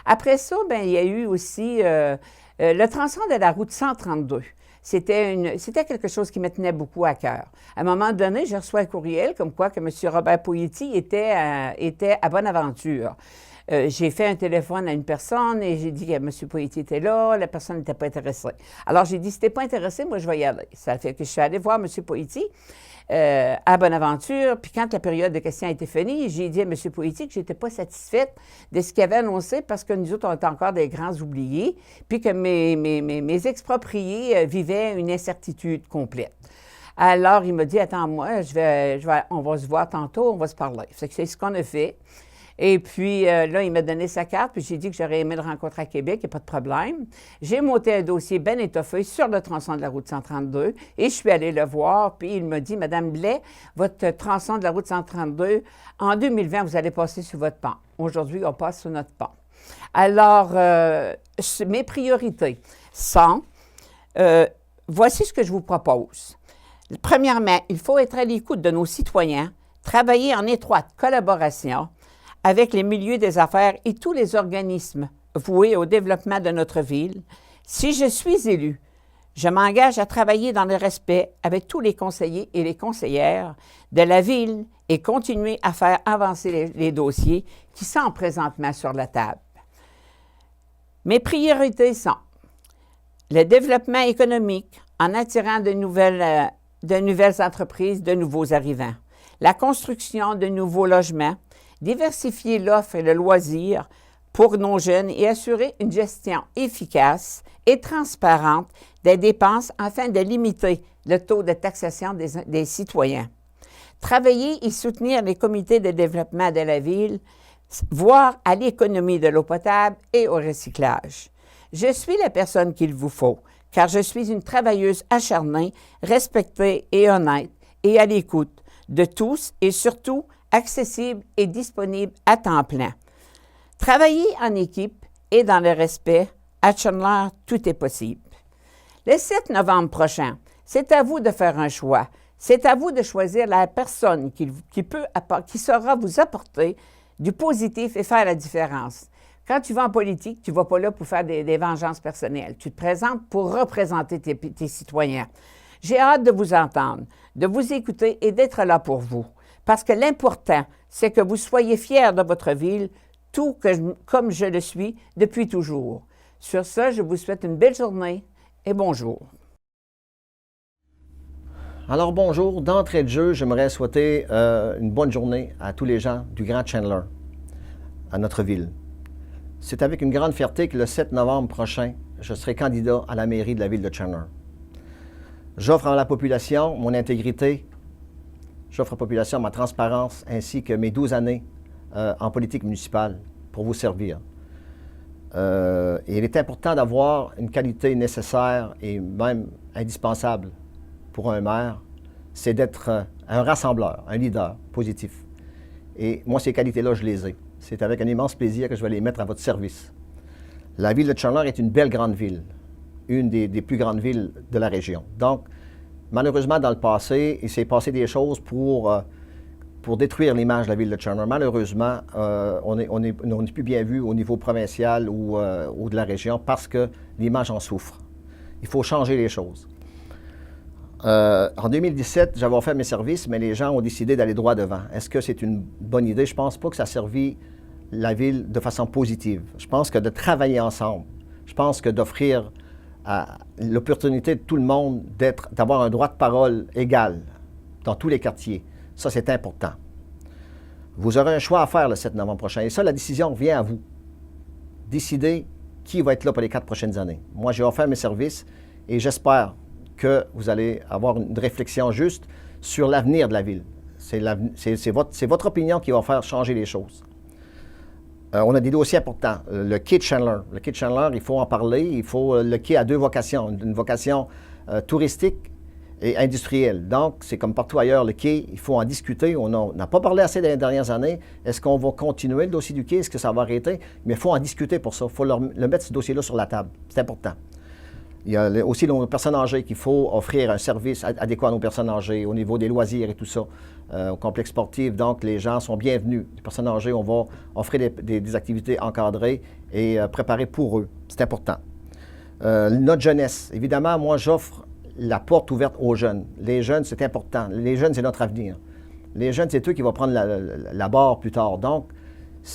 Après ça, bien, il y a eu aussi le tronçon de la route 132. C'était quelque chose qui me tenait beaucoup à cœur. À un moment donné, j'ai reçu un courriel comme quoi que M. Robert Poitiers était à Bonaventure. J'ai fait un téléphone à une personne et j'ai dit que M. Poitiers était là, la personne n'était pas intéressée. Alors, j'ai dit, si tu n'es pas intéressé, moi, je vais y aller. Ça fait que je suis allée voir M. Poitiers à Bonaventure, puis quand la période de questions a été finie, j'ai dit à M. Poitiers que je n'étais pas satisfaite de ce qu'il avait annoncé parce que nous autres, on était encore des grands oubliés, puis que mes expropriés vivaient une incertitude complète. Alors, il m'a dit, attends-moi, on va se voir tantôt, on va se parler. C'est ce qu'on a fait. Et puis là, il m'a donné sa carte, puis j'ai dit que j'aurais aimé le rencontrer à Québec, il n'y a pas de problème. J'ai monté un dossier bien étoffé sur le tronçon de la route 132 et je suis allée le voir, puis il m'a dit, Madame Blais, votre tronçon de la route 132, en 2020, vous allez passer sur votre pont. Aujourd'hui, on passe sur notre pont. Alors, mes priorités sont, voici ce que je vous propose. Premièrement, il faut être à l'écoute de nos citoyens, travailler en étroite collaboration avec les milieux des affaires et tous les organismes voués au développement de notre ville. Si je suis élu, je m'engage à travailler dans le respect avec tous les conseillers et les conseillères de la ville et continuer à faire avancer les dossiers qui sont présentement sur la table. Mes priorités sont le développement économique en attirant de nouvelles entreprises, de nouveaux arrivants, la construction de nouveaux logements, diversifier l'offre et le loisir pour nos jeunes et assurer une gestion efficace et transparente des dépenses afin de limiter le taux de taxation des citoyens. Travailler et soutenir les comités de développement de la ville, voire à l'économie de l'eau potable et au recyclage. Je suis la personne qu'il vous faut, car je suis une travailleuse acharnée, respectée et honnête, et à l'écoute de tous et surtout accessible et disponible à temps plein. Travailler en équipe et dans le respect, à Chandler, tout est possible. Le 7 novembre prochain, c'est à vous de faire un choix. C'est à vous de choisir la personne qui saura vous apporter du positif et faire la différence. Quand tu vas en politique, tu ne vas pas là pour faire des vengeances personnelles. Tu te présentes pour représenter tes citoyens. J'ai hâte de vous entendre, de vous écouter et d'être là pour vous. Parce que l'important, c'est que vous soyez fiers de votre ville, comme je le suis depuis toujours. Sur ce, je vous souhaite une belle journée et bonjour. Alors bonjour, d'entrée de jeu, j'aimerais souhaiter une bonne journée à tous les gens du Grand Chandler, à notre ville. C'est avec une grande fierté que le 7 novembre prochain, je serai candidat à la mairie de la ville de Chandler. J'offre à la population mon intégrité, j'offre à la population ma transparence ainsi que mes 12 années en politique municipale pour vous servir. Et il est important d'avoir une qualité nécessaire et même indispensable pour un maire, c'est d'être un rassembleur, un leader positif. Et moi, ces qualités-là, je les ai. C'est avec un immense plaisir que je vais les mettre à votre service. La ville de Chandler est une belle grande ville, une des plus grandes villes de la région. Donc, malheureusement, dans le passé, il s'est passé des choses pour détruire l'image de la ville de Chandler. Malheureusement, on n'est plus bien vu au niveau provincial ou de la région parce que l'image en souffre. Il faut changer les choses. En 2017, j'avais offert mes services, mais les gens ont décidé d'aller droit devant. Est-ce que c'est une bonne idée? Je ne pense pas que ça a servi la ville de façon positive. Je pense que de travailler ensemble, je pense que d'offrir l'opportunité de tout le monde d'avoir un droit de parole égal dans tous les quartiers, ça c'est important. Vous aurez un choix à faire le 7 novembre prochain. Et ça, la décision revient à vous. Décidez qui va être là pour les 4 prochaines années. Moi, j'ai offert mes services et j'espère que vous allez avoir une réflexion juste sur l'avenir de la ville. C'est votre opinion qui va faire changer les choses. On a des dossiers importants. Le quai de Chandler. Le quai de Chandler, il faut en parler. Le quai a deux vocations. Une vocation touristique et industrielle. Donc, c'est comme partout ailleurs, le quai, il faut en discuter. On n'a pas parlé assez dans les dernières années. Est-ce qu'on va continuer le dossier du quai? Est-ce que ça va arrêter? Mais il faut en discuter pour ça. Il faut le mettre, ce dossier-là, sur la table. C'est important. Il y a aussi nos personnes âgées qu'il faut offrir un service adéquat à nos personnes âgées au niveau des loisirs et tout ça, au complexe sportif. Donc, les gens sont bienvenus. Les personnes âgées, on va offrir des activités encadrées et préparées pour eux. C'est important. Notre jeunesse. Évidemment, moi, j'offre la porte ouverte aux jeunes. Les jeunes, c'est important. Les jeunes, c'est notre avenir. Les jeunes, c'est eux qui vont prendre la barre plus tard. Donc,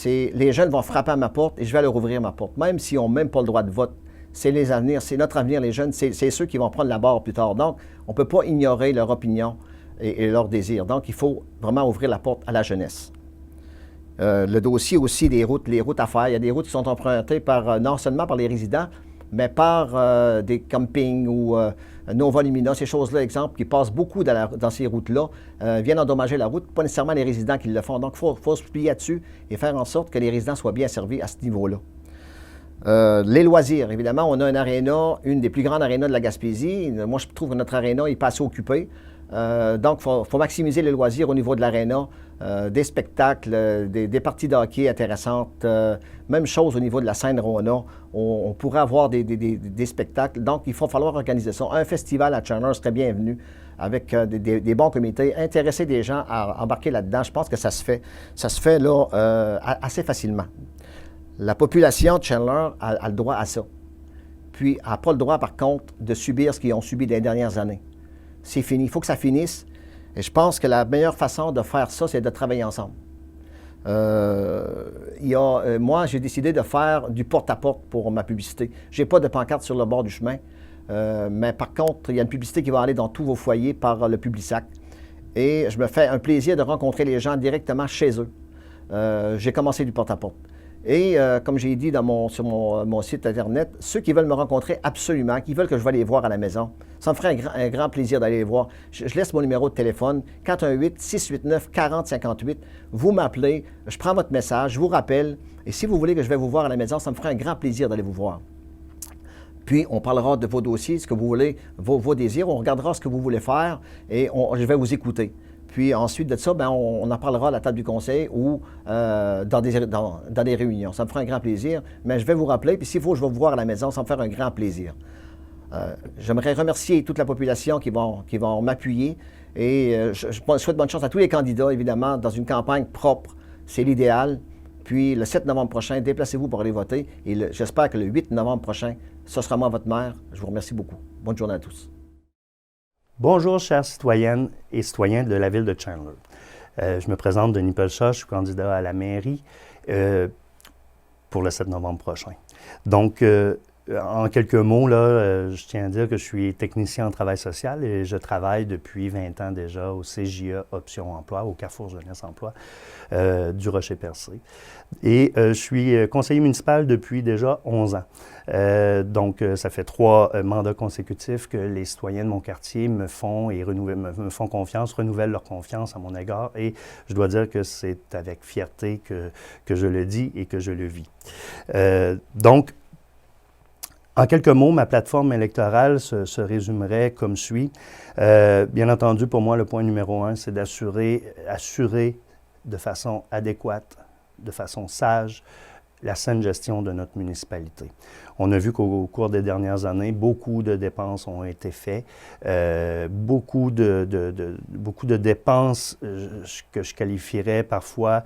les jeunes vont frapper à ma porte et je vais leur ouvrir ma porte. Même s'ils n'ont même pas le droit de vote, c'est les avenirs, c'est notre avenir, les jeunes, c'est ceux qui vont prendre la barre plus tard. Donc, on ne peut pas ignorer leur opinion et leurs désirs. Donc, il faut vraiment ouvrir la porte à la jeunesse. Le dossier aussi des routes, les routes à faire. Il y a des routes qui sont empruntées non seulement par les résidents, mais par des campings ou Nova Lumina, ces choses-là, exemple, qui passent beaucoup dans ces routes-là, viennent endommager la route, pas nécessairement les résidents qui le font. Donc, il faut se plier là-dessus et faire en sorte que les résidents soient bien servis à ce niveau-là. Les loisirs, évidemment, on a une aréna, une des plus grandes arénas de la Gaspésie. Moi, je trouve que notre aréna est pas assez occupée. Donc, il faut maximiser les loisirs au niveau de l'aréna, des spectacles, des parties de hockey intéressantes. Même chose au niveau de la scène Rona. On pourrait avoir des spectacles. Donc, il va falloir organiser ça. Un festival à Chandler serait bienvenu avec des bons comités, intéresser des gens à embarquer là-dedans. Je pense que ça se fait. Ça se fait là assez facilement. La population de Chandler a le droit à ça. Puis, elle n'a pas le droit, par contre, de subir ce qu'ils ont subi les dernières années. C'est fini. Il faut que ça finisse. Et je pense que la meilleure façon de faire ça, c'est de travailler ensemble. Moi, j'ai décidé de faire du porte-à-porte pour ma publicité. Je n'ai pas de pancarte sur le bord du chemin. Mais par contre, il y a une publicité qui va aller dans tous vos foyers par le Publisac. Et je me fais un plaisir de rencontrer les gens directement chez eux. J'ai commencé du porte-à-porte. Et comme j'ai dit sur mon site Internet, ceux qui veulent me rencontrer absolument, qui veulent que je vais les voir à la maison, ça me ferait un grand plaisir d'aller les voir. Je laisse mon numéro de téléphone, 418-689-4058. Vous m'appelez, je prends votre message, je vous rappelle. Et si vous voulez que je vais vous voir à la maison, ça me ferait un grand plaisir d'aller vous voir. Puis, on parlera de vos dossiers, ce que vous voulez, vos désirs. On regardera ce que vous voulez faire et je vais vous écouter. Puis ensuite de ça, on en parlera à la table du conseil ou dans des réunions. Ça me fera un grand plaisir, mais je vais vous rappeler, puis s'il faut, je vais vous voir à la maison, ça me fera un grand plaisir. J'aimerais remercier toute la population qui vont m'appuyer et je souhaite bonne chance à tous les candidats, évidemment, dans une campagne propre. C'est l'idéal. Puis le 7 novembre prochain, déplacez-vous pour aller voter et j'espère que le 8 novembre prochain, ce sera moi votre maire. Je vous remercie beaucoup. Bonne journée à tous. Bonjour, chères citoyennes et citoyens de la ville de Chandler. Je me présente Denis Pelchat, je suis candidat à la mairie pour le 7 novembre prochain. Donc, en quelques mots, là, je tiens à dire que je suis technicien en travail social et je travaille depuis 20 ans déjà au CJA Option Emploi, au Carrefour Jeunesse Emploi du Rocher-Percé. Et je suis conseiller municipal depuis déjà 11 ans. Donc, ça fait 3 mandats consécutifs que les citoyens de mon quartier me font confiance, renouvellent leur confiance à mon égard. Et je dois dire que c'est avec fierté que je le dis et que je le vis. Donc, en quelques mots, ma plateforme électorale se résumerait comme suit. Bien entendu, pour moi, le point numéro 1, c'est assurer de façon adéquate, de façon sage, la saine gestion de notre municipalité. On a vu qu'au cours des dernières années, beaucoup de dépenses ont été faites, beaucoup de dépenses que je qualifierais parfois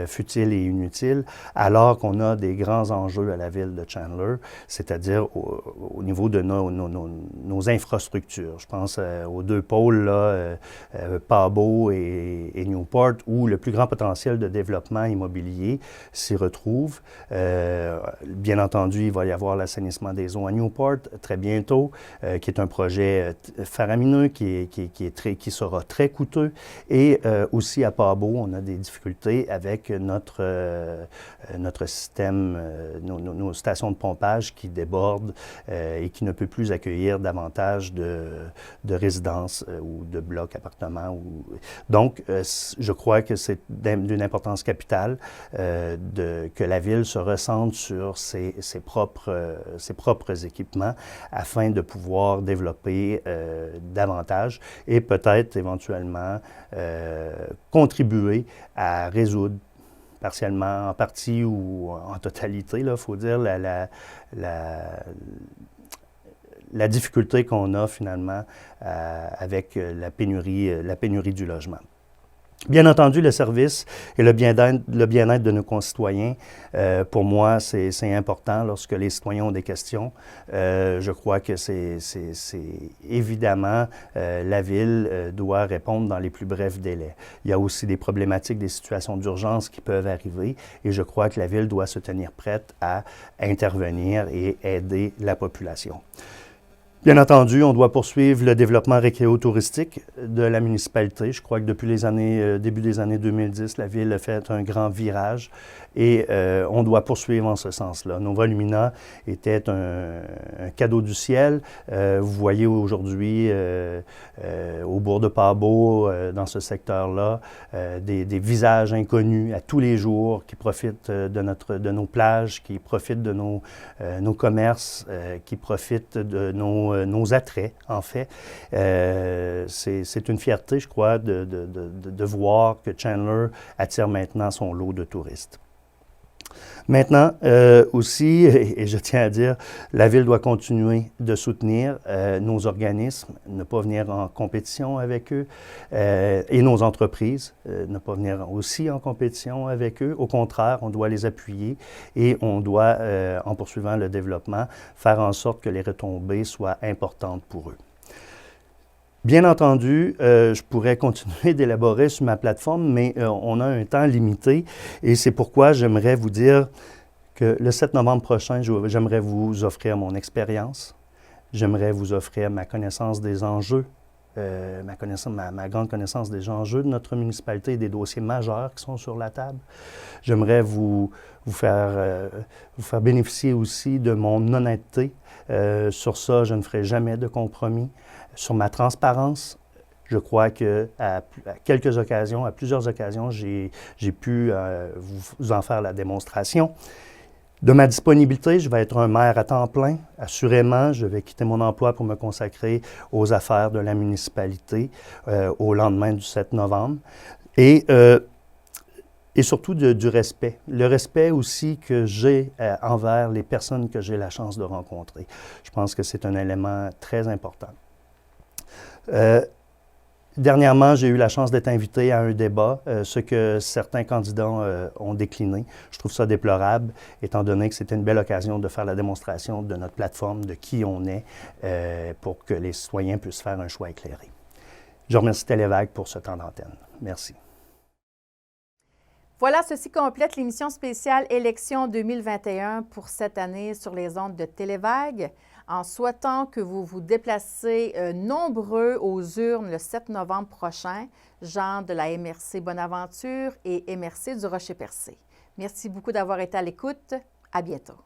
futiles et inutiles, alors qu'on a des grands enjeux à la ville de Chandler, c'est-à-dire au niveau de nos infrastructures. Je pense aux 2 pôles, là, Pabot et Newport, où le plus grand potentiel de développement immobilier s'y retrouve. Bien entendu, il va y avoir l'assainissement des eaux à Newport très bientôt, qui est un projet faramineux, qui sera très coûteux. Et aussi à Pabot, on a des difficultés avec notre système, nos stations de pompage qui débordent et qui ne peut plus accueillir davantage de résidences ou de blocs, appartements. Donc, je crois que c'est d'une importance capitale que la ville se recentre sur ses propres équipements afin de pouvoir développer davantage et peut-être éventuellement contribuer à résoudre partiellement, en partie ou en totalité, il faut dire, la difficulté qu'on a finalement avec la pénurie du logement. Bien entendu, le service et le bien-être de nos concitoyens, pour moi, c'est important lorsque les citoyens ont des questions. Je crois que c'est évidemment, la Ville doit répondre dans les plus brefs délais. Il y a aussi des problématiques, des situations d'urgence qui peuvent arriver et je crois que la Ville doit se tenir prête à intervenir et aider la population. Bien entendu, on doit poursuivre le développement récréo-touristique de la municipalité. Je crois que depuis début des années 2010, la Ville a fait un grand virage et on doit poursuivre en ce sens-là. Nova Lumina était un cadeau du ciel. Vous voyez aujourd'hui au bourg de Pabot, dans ce secteur-là, des visages inconnus à tous les jours qui profitent de nos plages, qui profitent de nos commerces, qui profitent de nos attraits, en fait. C'est une fierté, je crois, de voir que Chandler attire maintenant son lot de touristes. Maintenant, aussi, et je tiens à dire, la Ville doit continuer de soutenir nos organismes, ne pas venir en compétition avec eux, et nos entreprises, ne pas venir aussi en compétition avec eux. Au contraire, on doit les appuyer et on doit, en poursuivant le développement, faire en sorte que les retombées soient importantes pour eux. Bien entendu, je pourrais continuer d'élaborer sur ma plateforme, mais on a un temps limité et c'est pourquoi j'aimerais vous dire que le 7 novembre prochain, j'aimerais vous offrir mon expérience, j'aimerais vous offrir ma connaissance des enjeux, ma grande connaissance des enjeux de notre municipalité et des dossiers majeurs qui sont sur la table. J'aimerais vous faire bénéficier aussi de mon honnêteté. Sur ça, je ne ferai jamais de compromis. Sur ma transparence, je crois qu'à plusieurs occasions, j'ai pu vous en faire la démonstration. De ma disponibilité, je vais être un maire à temps plein. Assurément, je vais quitter mon emploi pour me consacrer aux affaires de la municipalité au lendemain du 7 novembre. Et surtout du respect. Le respect aussi que j'ai envers les personnes que j'ai la chance de rencontrer. Je pense que c'est un élément très important. Dernièrement, j'ai eu la chance d'être invité à un débat, ce que certains candidats ont décliné. Je trouve ça déplorable, étant donné que c'était une belle occasion de faire la démonstration de notre plateforme, de qui on est, pour que les citoyens puissent faire un choix éclairé. Je remercie Télévague pour ce temps d'antenne. Merci. Voilà, ceci complète l'émission spéciale Élections 2021 pour cette année sur les ondes de Télévague. En souhaitant que vous vous déplacez nombreux aux urnes le 7 novembre prochain, Jean de la MRC Bonaventure et MRC du Rocher-Percé. Merci beaucoup d'avoir été à l'écoute. À bientôt.